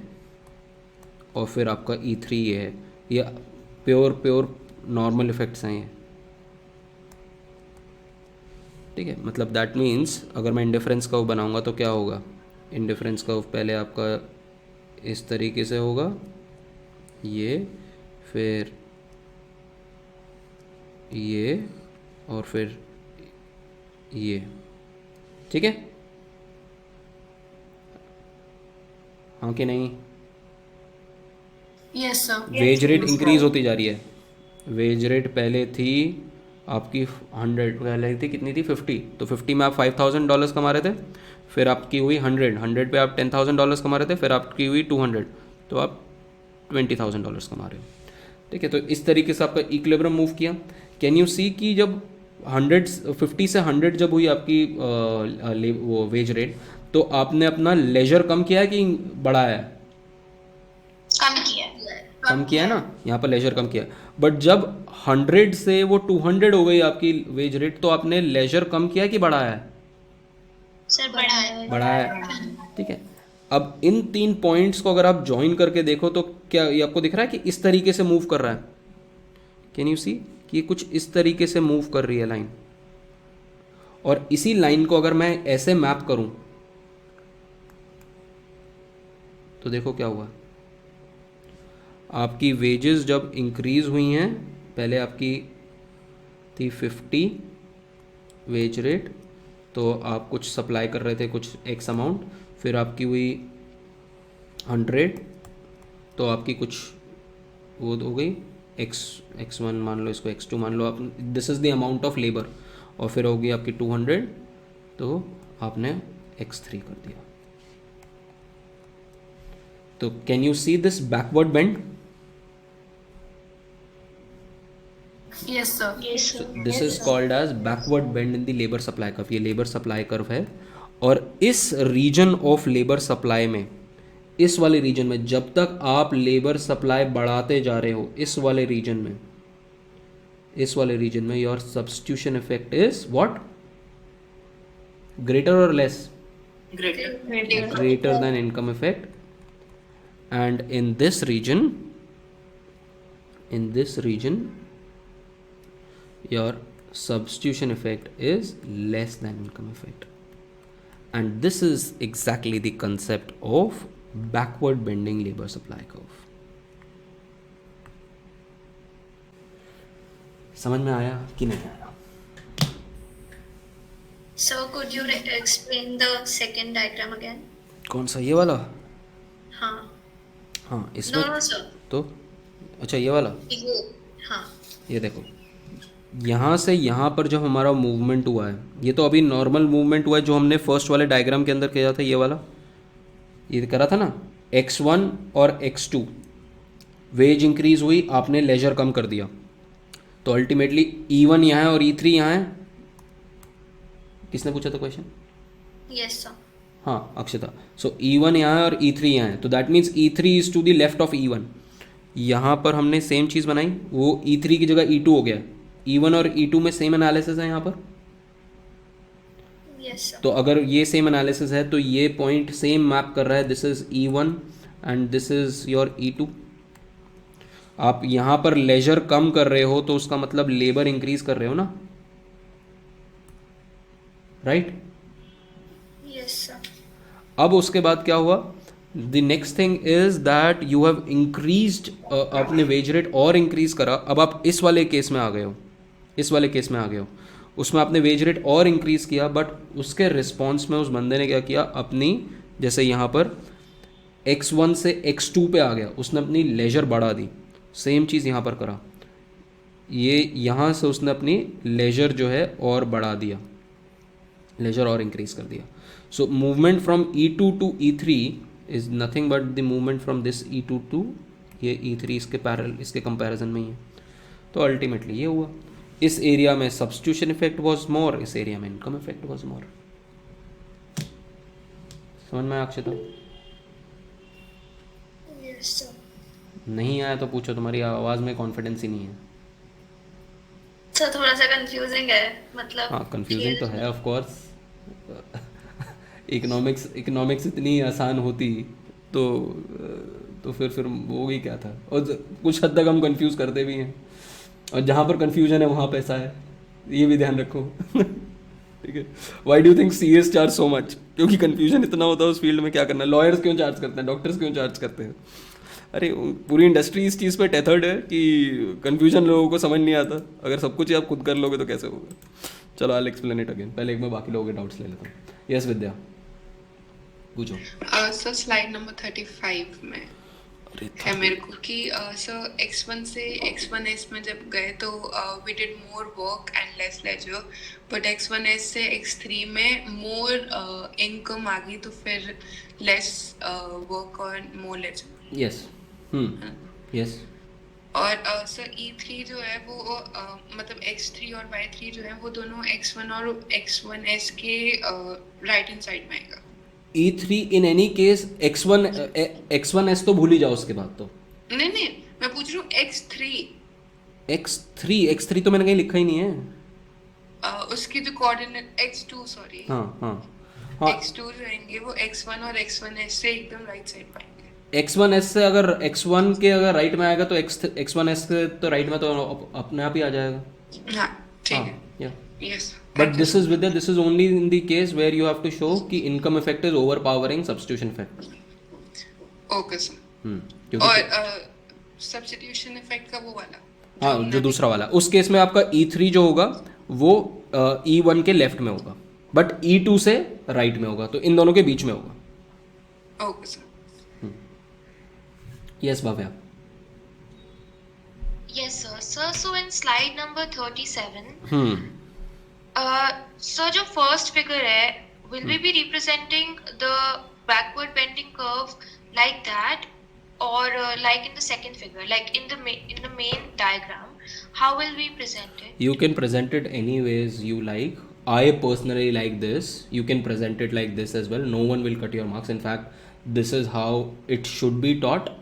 और फिर आपका E3 ये है। ये प्योर नॉर्मल इफेक्ट्स हैं ये। ठीक है, मतलब दैट मीन्स अगर मैं इंडिफरेंस कर्व बनाऊंगा तो क्या होगा? इंडिफरेंस कर्व पहले आपका इस तरीके से होगा, ये, फिर ये, और फिर ये। ठीक है, हाँ कि नहीं? Yes, sir. Veg rate increase होती जा रही है। वेज रेट पहले थी आपकी 100, पहले थी कितनी थी? 50। तो 50 में आप $5,000 कमा रहे थे, फिर आपकी हुई 100 पे आप $10,000 कमा रहे थे, फिर आपकी हुई 200, तो आप $20,000 कमा रहे हो। ठीक है, तो इस तरीके से आपका इक्विलिब्रियम मूव किया। कैन यू सी कि जब 50 से 100 जब हुई आपकी वो वेज रेट, तो आपने अपना लेजर कम किया है कि बढ़ाया है? कम किया। कम किया है ना, यहाँ पर लेजर कम किया। बट जब 100 से वो 200 हो गई आपकी वेज रेट, तो आपने लेजर कम किया कि बढ़ाया है? सर बढ़ाया। बढ़ाया है। ठीक है, अब इन 3 पॉइंट्स को अगर आप ज्वाइन करके देखो तो क्या ये आपको दिख रहा है कि इस तरीके से मूव कर रहा है? कैन यू सी कि ये कुछ इस तरीके से मूव कर रही है लाइन। और इसी लाइन को अगर मैं ऐसे मैप करूं तो देखो क्या हुआ। आपकी वेजेस जब इंक्रीज हुई हैं, पहले आपकी थी 50 वेज रेट, तो आप कुछ सप्लाई कर रहे थे कुछ एक्स अमाउंट, फिर आपकी हुई 100, तो आपकी कुछ वो हो गई x1 मान लो, इसको x2 मान लो आप, this is the amount of labour, और फिर होगी आपकी 200, तो आपने x3 कर दिया। तो can you see this backward bend? Yes, sir. Yes, sir. This is called as backward bend in the labour supply curve. ये लेबर सप्लाई कर्व है, और इस रीजन ऑफ लेबर सप्लाई में, इस वाले रीजन में जब तक आप लेबर सप्लाई बढ़ाते जा रहे हो, इस वाले रीजन में your substitution effect is what? greater or less? Greater. Greater than income effect. And in this region, your substitution effect is less than income effect. And this is exactly the concept of backward bending labor supply curve. समझ में आया कि नहीं आया? So could you explain the second diagram again? कौन सा, ये वाला? हाँ. हाँ इसमें No, sir. तो अच्छा ये वाला, ये, हाँ. ये देखो, यहाँ से यहाँ पर जो हमारा मूवमेंट हुआ है, ये तो अभी नॉर्मल मूवमेंट हुआ है जो हमने फर्स्ट वाले डायग्राम के अंदर किया था, ये वाला, ये करा था ना, x1 और x2 वेज इंक्रीज हुई, आपने लेजर कम कर दिया, तो अल्टीमेटली E1 यहाँ है और E3 यहाँ है. किसने पूछा था क्वेश्चन? Yes, sir. हाँ अक्षता. सो E1 यहाँ है और E3 यहाँ है, तो that means E3 is to the left of E1. यहाँ पर हमने सेम चीज़ बनाई, वो E3 की जगह E2 हो गया. E1 और E2 में सेम एनालिसिस है यहाँ पर. Yes, sir. तो अगर ये सेम एनालिसिस है तो ये पॉइंट सेम मैप कर रहा है, this is E1 and this is your E2. आप यहाँ पर लेजर कम कर रहे हो तो उसका मतलब लेबर इंक्रीज कर रहे हो ना, राइट? Yes, sir. अब उसके बाद क्या हुआ, the next thing is that you have increased, आपने वेज रेट और इंक्रीज करा. अब आप इस वाले केस में आ गए हो, उसमें आपने वेज रेट और इंक्रीज किया, बट उसके रिस्पॉन्स में उस बंदे ने क्या किया, अपनी जैसे यहाँ पर x1 से x2 पे आ गया, उसने अपनी लेजर बढ़ा दी. सेम चीज़ यहाँ पर करा, ये यहाँ से उसने अपनी लेजर जो है और बढ़ा दिया, लेजर और इंक्रीज कर दिया. So movement from E2 to E3 is nothing but the movement from this E2 to ये E3, इसके कंपैरिजन में ही है. तो अल्टीमेटली ये हुआ, इस एरिया में सब्स्टिट्यूशन इफेक्ट वाज मोर, इस एरिया में इनकम इफेक्ट वाज मोर. समझ में आया अक्षता? Yes, sir. नहीं आया तो पूछो, तुम्हारी आवाज़ में कॉन्फिडेंस ही नहीं है. सर थोड़ा सा कंफ्यूजिंग है, मतलब. हाँ कंफ्यूजिंग तो है ऑफ कोर्स. इकोनॉमिक्स इतनी आसान होती तो फिर वो ही क्या था. और कुछ हद तक हम कंफ्यूज करते भी हैं, और जहाँ पर कंफ्यूजन है वहाँ पैसा है, ये भी ध्यान रखो. ठीक है. Why do think CS charge so much? क्योंकि कंफ्यूजन इतना होता है उस फील्ड में. क्या करना, लॉयर्स क्यों चार्ज करते हैं, डॉक्टर्स क्यों चार्ज करते हैं? अरे पूरी इंडस्ट्री इस चीज़ पे टेथर्ड है कि कंफ्यूजन लोगों को समझ नहीं आता. अगर सब कुछ ही आप खुद कर लोगे तो कैसे होगा. चलो आई विल एक्सप्लेन इट अगेन. पहले एक मैं बाकी लोगों के डाउट्स ले लेता हूँ. यस विद्या, पूछो. सर स्लाइड नंबर 35 में है मेरे को कि सर x1 से x1s में जब गए तो we did more work and less leisure, but x1s से x3 में मोर इनकम आ गई, तो फिर लेस वर्क और मोर लेजर. यस. यस. और सर E3 जो है वो मतलब x3 और y3 जो है वो दोनों x1 और x1s के राइट हैंड साइड में आएगा. E3 in any case, x1s तो भूल ही जाओ उसके बाद तो. नहीं मैं पूछ रहा हूँ x3 तो मैंने कहीं लिखा ही नहीं है. उसकी जो कोऑर्डिनेट x2 सॉरी हाँ x2 रहेंगे वो x1 और x1s से एकदम राइट साइड पाएंगे. x1s से अगर x1 के अगर राइट में आएगा तो x1s के तो राइट में तो अपने आप ही आ जाएगा. हाँ ठीक है. या yes. But this is only in the case where you have to show कि income effect is overpowering substitution effect. Okay sir. और सब्स्टिट्यूशन इफेक्ट का वो वाला, हाँ जो दूसरा वाला, उस केस में आपका E3 जो होगा वो E1 के लेफ्ट में होगा, बट E2 से राइट में होगा, तो इन दोनों के बीच में होगा. Okay sir. Yes Bhavya. Yes, sir. Sir, so in slide number 37, sir, जो first figure है, will we be representing the backward bending curve like that, or like in the second figure, like in the main diagram? How will we present it? You can present it any ways you like. I personally like this. You can present it like this as well. No one will cut your marks. In fact, this is how it should be taught.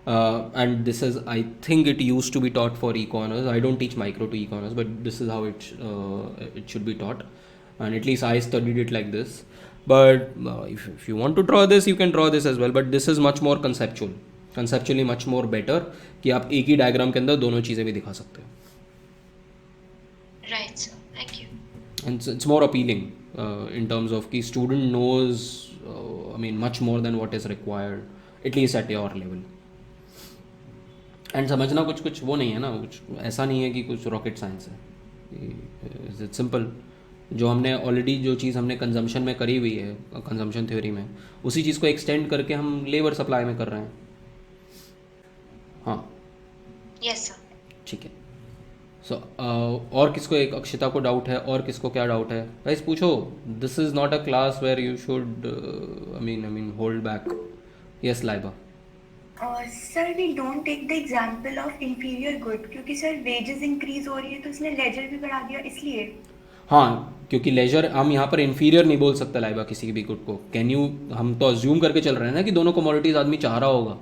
And this is, I think it used to be taught for econ. I don't teach micro to econ, but this is how it should be taught. and at least I studied it like this. But if you want to draw this, you can draw this as well, but this is much more conceptually much more better कि आप एक ही diagram के अंदर दोनों चीज़ें भी दिखा सकते हो. Right, sir. Thank you. And it's more appealing in terms of कि student knows I mean much more than what is required, at least at your level. And समझना कुछ कुछ वो नहीं है ना, कुछ ऐसा नहीं है कि कुछ रॉकेट साइंस है. It's simple. जो हमने ऑलरेडी जो चीज़ हमने कंजम्पशन में करी हुई है, कंजम्पशन थ्योरी में, उसी चीज़ को एक्सटेंड करके हम लेबर सप्लाई में कर रहे हैं. हाँ Yes, sir. ठीक है. सो और किसको, एक अक्षिता को डाउट है, और किसको क्या डाउट है गाइस पूछो. This is not a class where you should I mean hold back. Yes Laiba. Sir we don't take the example of inferior good, क्योंकि सर वेजेस इंक्रीज हो रही है तो उसने लेजर भी बढ़ा दिया इसलिए. हाँ, क्योंकि लेजर हम यहाँ पर इन्फीरियर नहीं बोल सकते लाइबा किसी भी गुड को. कैन यू, हम तो अज्यूम करके चल रहे हैं ना कि दोनों कमोडिटीज़ आदमी चाह रहा होगा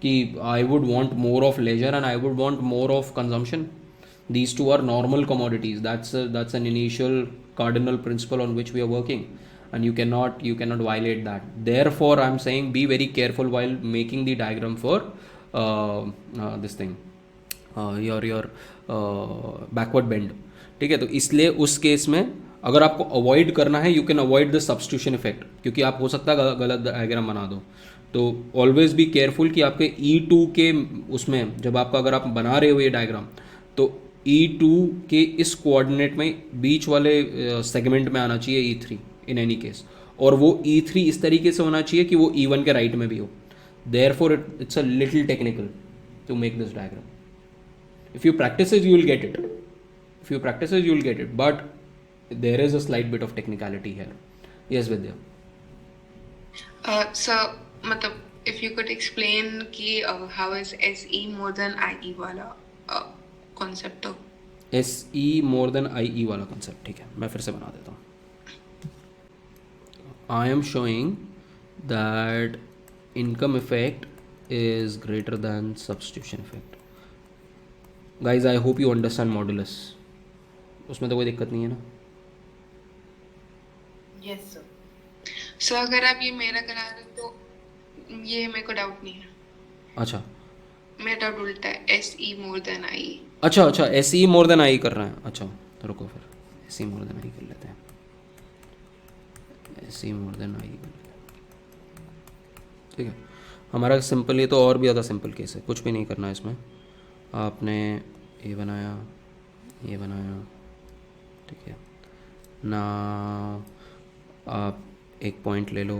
कि I would want more of leisure and I would want more of consumption. These two are normal commodities. That's an initial cardinal principle on which we are working, and you cannot violate that. Therefore, I'm saying be very careful while making the diagram for this thing, your backward bend. ठीक है, तो इसलिए उस case में अगर आपको avoid करना है, you can avoid the substitution effect, क्योंकि आप हो सकता है गलत डायग्राम बना दो. तो ऑलवेज बी केयरफुल कि आपके E2 के उसमें जब आपका अगर आप बना रहे हो ये डायग्राम, तो E2 के इस कोऑर्डिनेट में बीच वाले सेगमेंट में आना चाहिए E3 इन एनी केस, और वो E3 इस तरीके से होना चाहिए कि वो E1 के राइट में भी हो. Therefore it's a little technical to make this diagram. If you practice you will get it, but there is a slight bit of technicality here. Yes Vidya. Sir मतलब if you could explain कि how is SE more than IE वाला concept हो. SE more then IE वाला concept. ठीक है, मैं फिर से बना देता हूँ. I am showing that income effect is greater than substitution effect. Guys I hope you understand modulus. उसमें तो कोई दिक्कत नहीं है ना. Yes sir. सो अगर आप ये मेरा करा रहे हो तो ये मेरे को डाउट नहीं है. अच्छा, मेरा डाउट उल्टा है, SE मोर देन IE. अच्छा, SE मोर देन आई कर रहे हैं. अच्छा तो रुको, फिर SE मोर देन आई कर लेते हैं. SE more than I. ठीक है, हमारा सिंपल, ये तो और भी ज़्यादा सिंपल केस है, कुछ भी नहीं करना है इसमें. आपने ये बनाया, ठीक है ना. आप एक पॉइंट ले लो,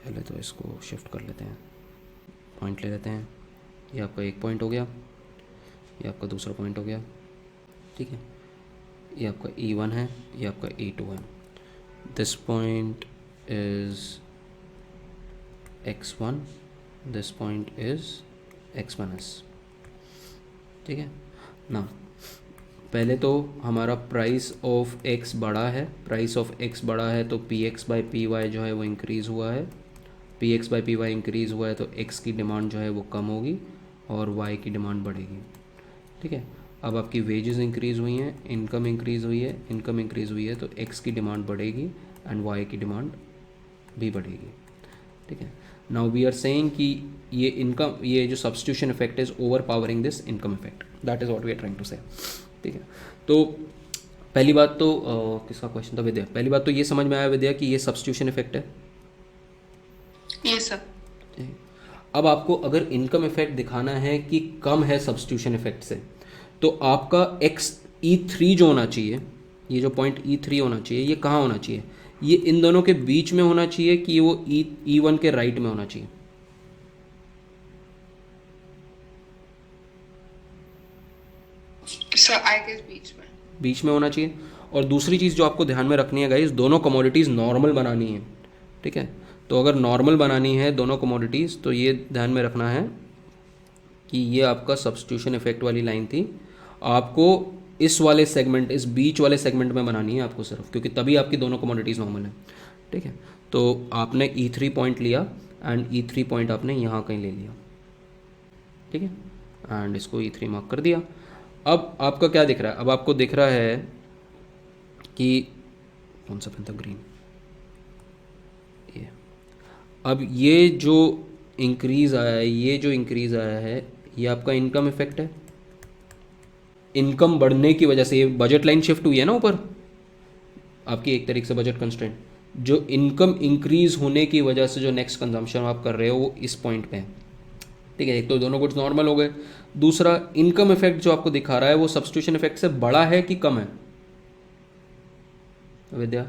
पहले तो इसको शिफ्ट कर लेते हैं. पॉइंट ले लेते हैं. ये आपका एक पॉइंट हो गया, ये आपका दूसरा पॉइंट हो गया. ठीक है, ये आपका E1 है, ये आपका E2 है. This point is X1, this point is X1s. ठीक है ना. पहले तो हमारा प्राइस ऑफ X बड़ा है, तो PX/PY जो है वो इंक्रीज़ हुआ है. PX/PY इंक्रीज़ हुआ है तो X की डिमांड जो है वो कम होगी और Y की डिमांड बढ़ेगी. ठीक है, अब आपकी वेजेस इंक्रीज़ हुई हैं, इनकम इंक्रीज़ हुई है तो X की डिमांड बढ़ेगी एंड Y की डिमांड भी बढ़ेगी. ठीक है, नाउ वी आर सेइंग कि ये इनकम, ये जो substitution effect is overpowering this income effect. That is what we are trying to say. ठीक है, तो पहली बात तो किसका क्वेश्चन था? विद्या. पहली बात तो ये समझ में आया विद्या कि ये सब्स्टिट्यूशन इफेक्ट है. ये सब. अब आपको अगर इनकम इफेक्ट दिखाना है कि कम है सब्स्टिट्यूशन इफेक्ट से, तो आपका X E3 जो होना चाहिए, ये जो पॉइंट E3 होना चाहिए, ये कहाँ होना चाहिए? ये इन दोनों के बीच में होना चाहिए कि वो E1 के राइट में होना चाहिए? सर आई गेस बीच में होना चाहिए. और दूसरी चीज़ जो आपको ध्यान में रखनी है गाइस, दोनों कमोडिटीज़ नॉर्मल बनानी है. ठीक है, तो अगर नॉर्मल बनानी है दोनों कमोडिटीज़, तो ये ध्यान में रखना है कि ये आपका सब्स्टिट्यूशन इफेक्ट वाली लाइन थी. आपको इस वाले सेगमेंट, इस बीच वाले सेगमेंट में बनानी है आपको सिर्फ, क्योंकि तभी आपकी दोनों कमोडिटीज़ नॉर्मल है. ठीक है, तो आपने E3 पॉइंट लिया एंड E3 पॉइंट आपने यहाँ कहीं ले लिया. ठीक है, एंड इसको E3 मार्क कर दिया. अब आपका क्या दिख रहा है? अब आपको दिख रहा है कि कौन सा पेन था, ग्रीन, ये। अब ये जो इंक्रीज़ आया है, ये जो इंक्रीज़ आया है, ये आपका इनकम इफेक्ट है। इनकम बढ़ने की वजह से ये बजट लाइन शिफ्ट हुई है ना ऊपर आपकी, एक तरीके से बजट कंस्ट्रेंट। जो इनकम इंक्रीज होने की वजह से जो नेक्स्ट कंजम्पशन आप कर रहे हो वो इस पॉइंट पे है, ठीक है। एक तो दोनों गुड्स नॉर्मल हो गए, दूसरा इनकम इफेक्ट जो आपको दिखा रहा है वो सब्स्टिट्यूशन इफेक्ट से बड़ा है कि कम है विद्या?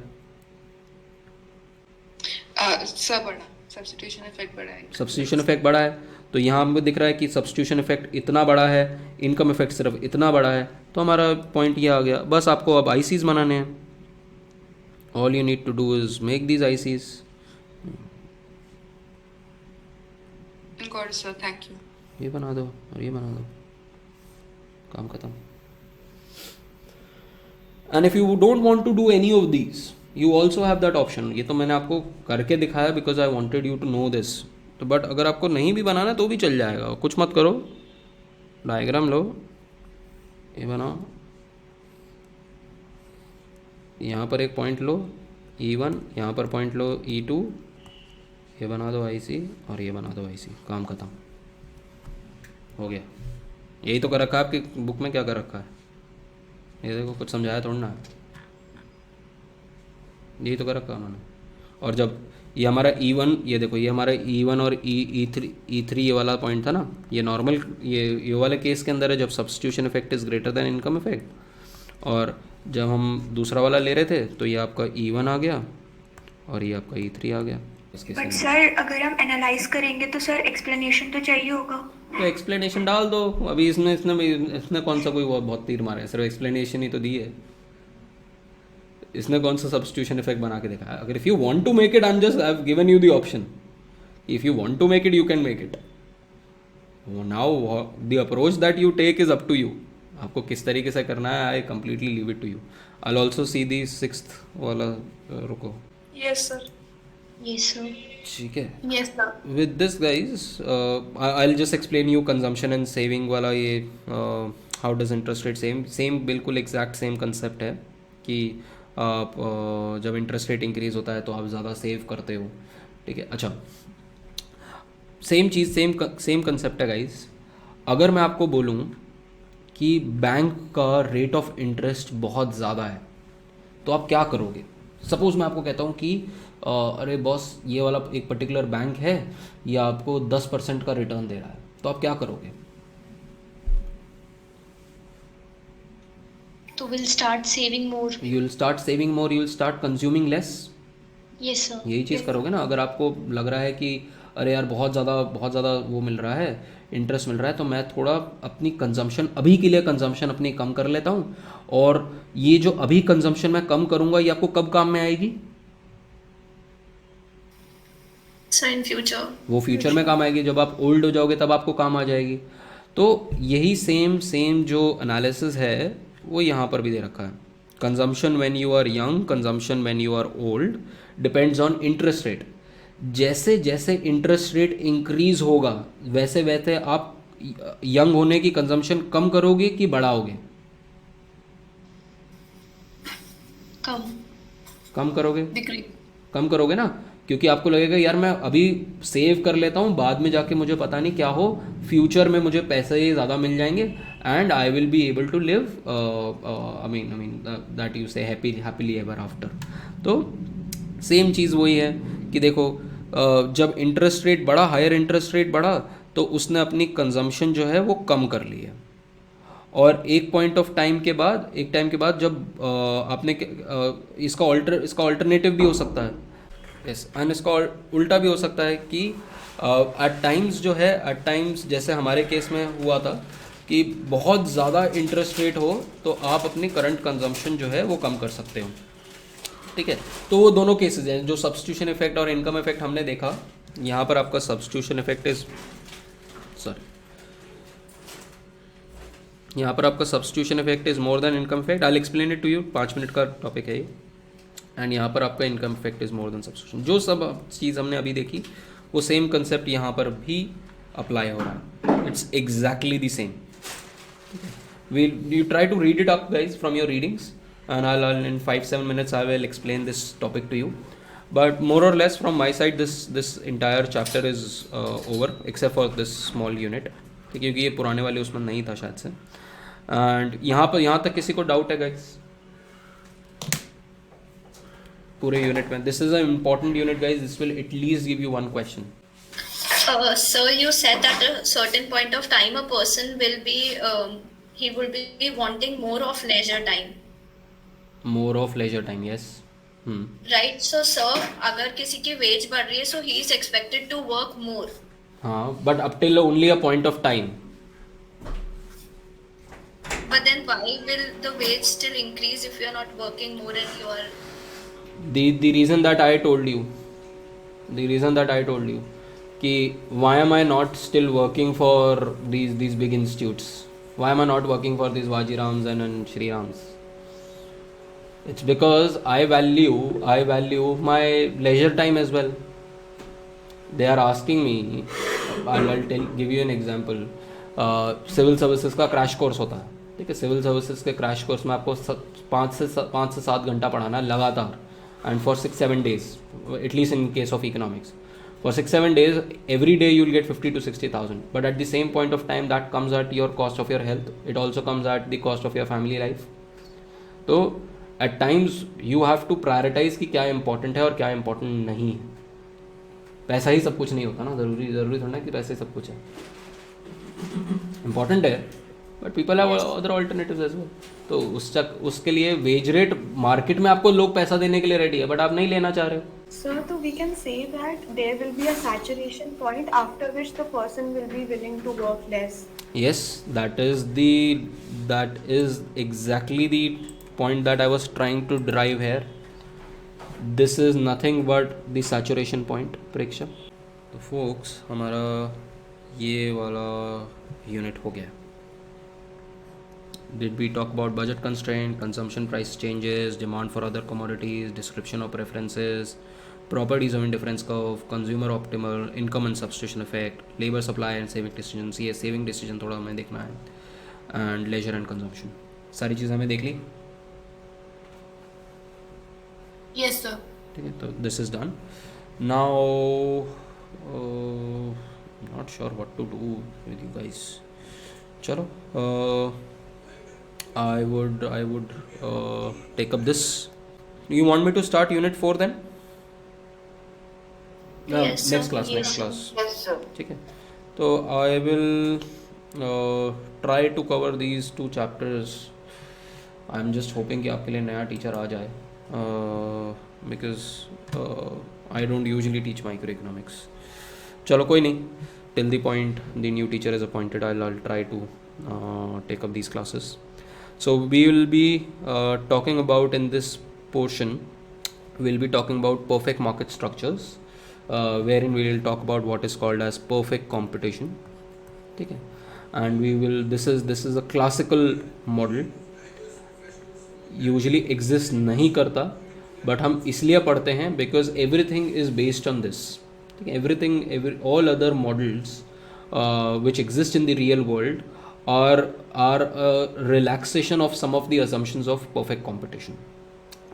सब बड़ा, सब्स्टिट्यूशन इफेक्ट बड़ा है। सब्स्टिट्यूशन इफेक्ट बड़ा है, तो यहाँ हमको दिख रहा है कि सब्स्टिट्यूशन इफेक्ट इतना बड़ा है, इनकम इफेक्ट सिर्फ इतना बड़ा है, तो हमारा पॉइंट ये आ गया। बस आपको अब आईसीज बनाने हैं, all you need to do is make these ICs. Got sir, thank you. ये बना दो और ये बना दो, काम खत्म। And if you don't want to do any of these, you also have that option. ये तो मैंने आपको करके दिखाया because I wanted you to know this. तो बट अगर आपको नहीं भी बनाना तो भी चल जाएगा, कुछ मत करो, डायग्राम लो, ये बनाओ, यहाँ पर एक पॉइंट लो E1, यहाँ पर पॉइंट लो E2, ये बना दो IC और ये बना दो IC, काम खत्म हो गया। यही तो कर रखा है आपकी बुक में, क्या कर रखा है ये देखो, कुछ समझाया थोड़ा ना, यही तो कर रखा है उन्होंने। और जब ये हमारा E1, ये देखो ये हमारा E1 और E3 ये वाला पॉइंट था ना, ये नॉर्मल ये वाले केस के अंदर है जब substitution effect is greater than income effect. और जब हम दूसरा वाला ले रहे थे तो ये आपका E1 आ गया और ये आपका E3 आ गया। बट सर अगर हम एनालाइज करेंगे तो सर एक्सप्लेनेशन तो चाहिए होगा। तो एक्सप्लेनेशन डाल दो, अभी इसने कौन सा कोई बहुत तीर मारा है, सिर्फ एक्सप्लेनेशन ही तो दी है। इसने कौन सा सब्स्टिट्यूशन इफेक्ट बना के दिखाया? अगर if you want to make it, I am just I have given you the option, if you want to make it you can make it. Now the approach that you take is up to you, आपको किस तरीके से करना है, I completely leave it to you. I will also see the 6th वाला, रुको, yes sir. Yes, sir. ठीक है। Yes sir. With this guys, I'll just explain you consumption and saving वाला ये how does interest rate same बिल्कुल exact same concept है कि आप जब इंटरेस्ट रेट इंक्रीज होता है तो आप ज़्यादा सेव करते हो, ठीक है। अच्छा, सेम चीज़ सेम कंसेप्ट है गाइस। अगर मैं आपको बोलूँ कि बैंक का रेट ऑफ इंटरेस्ट बहुत ज़्यादा है तो आप क्या करोगे? सपोज़ मैं आपको कहता हूँ कि अरे बॉस ये वाला एक पर्टिकुलर बैंक है, ये आपको 10% का रिटर्न दे रहा है, तो आप क्या करोगे? So we'll start saving more. You will start saving more, you will start consuming less. Yes, sir. यही चीज़ करोगे ना। अगर आपको लग रहा है कि अरे यार बहुत ज़्यादा वो मिल रहा है, इंटरेस्ट मिल रहा है, तो मैं थोड़ा अपनी कंजम्पशन, अभी के लिए कंजम्पशन अपनी कम कर लेता हूँ, और ये जो अभी कंजम्पशन मैं कम करूँगा ये आपको कब काम में आएगी? So in future. वो फ्यूचर में काम आएगी, जब आप ओल्ड हो जाओगे तब आपको काम आ जाएगी। तो यही सेम जो एनालिसिस है वो यहाँ पर भी दे रखा है। Consumption when you are young, consumption when you are old, depends on interest rate. जैसे जैसे इंटरेस्ट रेट इंक्रीज होगा वैसे वैसे आप यंग होने की कंजम्पशन कम करोगे कि बढ़ाओगे? कम करोगे, कम करोगे ना, क्योंकि आपको लगेगा यार मैं अभी सेव कर लेता हूँ, बाद में जाके मुझे पता नहीं क्या हो, फ्यूचर में मुझे पैसे ज़्यादा मिल जाएंगे and I will be able to live I mean that you say happily ever after. तो सेम चीज़ वही है कि देखो जब इंटरेस्ट रेट बढ़ा, हायर इंटरेस्ट रेट बढ़ा, तो उसने अपनी कंजम्पशन जो है वो कम कर ली है। और एक पॉइंट ऑफ टाइम के बाद, एक टाइम के बाद जब आपने इसका ऑल्टरनेटिव भी हो सकता है, यस, एंड इसका उल्टा भी हो सकता है कि एट टाइम्स जो है, एट टाइम्स जैसे हमारे केस में हुआ था कि बहुत ज़्यादा इंटरेस्ट रेट हो तो आप अपनी करंट कंजम्पशन जो है वो कम कर सकते हो, ठीक है। तो वो दोनों केसेस हैं, जो सब्स्टिट्यूशन इफेक्ट और इनकम इफेक्ट हमने देखा। यहाँ पर आपका सब्स्टिट्यूशन इफेक्ट इज यहाँ पर आपका substitution effect is more than income effect. I will explain it to you, 5 minute का टॉपिक है ये। एंड यहाँ पर आपका income effect is more than substitution. जो सब चीज़ हमने अभी देखी वो सेम कंसेप्ट यहाँ पर भी अप्लाई हो रहा है, it's exactly the same. You try to read it up guys from your readings and I'll in 5-7 minutes I will explain this topic to you. But more or less from my side this entire chapter is over except for this small unit, क्योंकि ये पुराने वाले उसमें नहीं था शायद से. And यहाँ तक किसी को डाउट है गाइस पूरे यूनिट में? This is a important unit guys, this will at least give you one question. So you said that at a certain point of time a person will be he will be wanting more of leisure time. More of leisure time, yes. Right. So sir, अगर किसी की wage बढ़ रही है, so he is expected to work more. हाँ, but up till only a point of time. But then why will the wage still increase if you are not working more and you are? The reason that I told you, कि why am I not still working for these big institutes? Why am I not working for these Vajirams and Shri Rams? It's because I value my leisure time as well. They are asking me, I'll give you an example. Civil services का crash course होता है, ठीक है. Civil services के crash course में आपको 5 से 7 घंटा पढ़ाना है लगातार, and for 6-7 days, at least in case of economics. For 6-7 days, every day you will get 50 to 60,000. But at the same point of time, that comes at your cost of your health. It also comes at the cost of your family life. So at times you have to prioritize कि क्या important है और क्या important नहीं है. पैसा ही सब कुछ नहीं होता ना, ज़रूरी थोड़ा ना कि पैसे सब कुछ है. Important है, but people have other alternatives as well. तो उसके लिए वेज रेट मार्केट में आपको लोग पैसा देने के लिए रेडी है, बट आप नहीं लेना चाह रहे हो. Sir, so we can say that there will be a saturation point after which the person will be willing to work less. Yes, that is exactly the point that I was trying to drive here. This is nothing but the saturation point, Preksha. तो folks, हमारा ये वाला unit हो गया. Did we talk about budget constraint, consumption price changes, demand for other commodities, description of preferences, properties of indifference curve, consumer optimal, income and substitution effect, labor supply and saving decisions. ये saving decision थोड़ा हमें देखना है, and leisure and consumption. सारी चीज़ें हमें देख ली. Yes, sir. ठीक है, तो this is done. Now, not sure what to do with you guys. चलो. I would take up this. You want me to start unit 4 then? No, Yes, sir. next class. Yes, sir. ठीक है. तो I will try to cover these 2 chapters. I'm just hoping कि आपके लिए नया teacher आ जाए, because I don't usually teach microeconomics. चलो कोई नहीं. Till the point the new teacher is appointed, I'll try to take up these classes. So we will be talking about, in this portion we'll be talking about perfect market structures, wherein we will talk about what is called as perfect competition. ठीक है. And we will, this is a classical model, usually exist नहीं करता, but हम इसलिए पढ़ते हैं because everything is based on this. ठीक है. all other models which exist in the real world are a relaxation of some of the assumptions of perfect competition.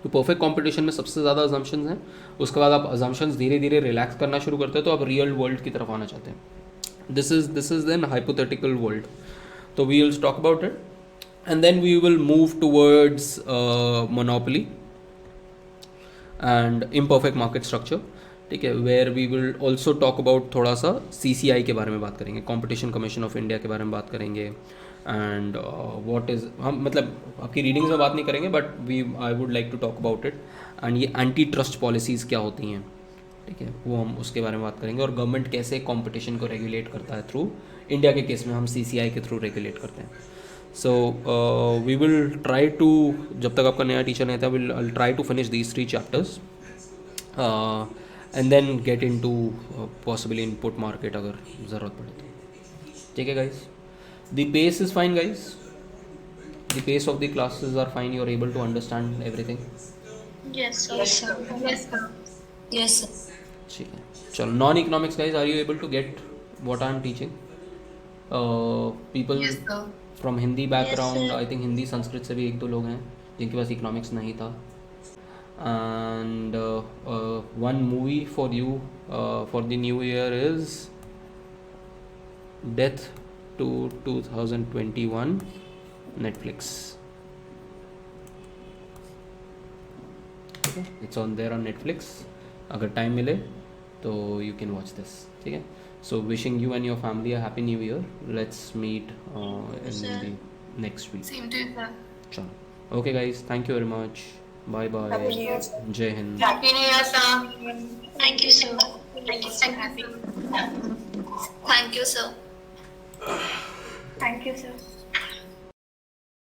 तो perfect competition में सबसे ज़्यादा assumptions हैं, उसके बाद आप assumptions धीरे धीरे relax करना शुरू करते हैं, तो आप real world की तरफ आना चाहते हैं. This is then hypothetical world. So we will talk about it, and then we will move towards monopoly and imperfect market structure. ठीक है. Where we will also talk about थोड़ा सा CCI के बारे में बात करेंगे, कॉम्पिटिशन कमीशन ऑफ इंडिया के बारे में बात करेंगे, एंड व्हाट इज़, हम मतलब आपकी रीडिंग्स में बात नहीं करेंगे, but I would like to talk about it. And ये एंटी ट्रस्ट पॉलिसीज़ क्या होती हैं, ठीक है, वो हम उसके बारे में बात करेंगे, और गवर्नमेंट कैसे कॉम्पिटिशन को रेगुलेट करता है थ्रू, इंडिया के केस में हम CCI के थ्रू रेगुलेट करते हैं. So we will try to, जब तक आपका नया टीचर नहीं था, will try to finish these 3 chapters. And then get into possibly input market अगर ज़रूरत पड़े तो. ठीक है guys, the pace is fine guys, the pace of the classes are fine, you are able to understand everything. Yes, sir. Yes, sir. Yes, sir. Yes, sir. ठीक है. चलो, non economics guys, are you able to get what I am teaching? People Yes, sir. from Hindi background, I think Hindi Sanskrit से भी 1-2 लोग हैं. जिनके पास economics नहीं था. And one movie for you for the new year is Death to 2021, Netflix. ठीक है, it's on there on Netflix. अगर टाइम मिले तो you can watch this. ठीक है. So wishing you and your family a happy new year. Let's meet in the next week. Same to you, sir. चलो. Okay guys, thank you very much. Bye bye. Happy New Year. जय Hind. Happy New Year, sir. Thank you, sir. Thank you, sir. Thank you, sir. Thank you, sir.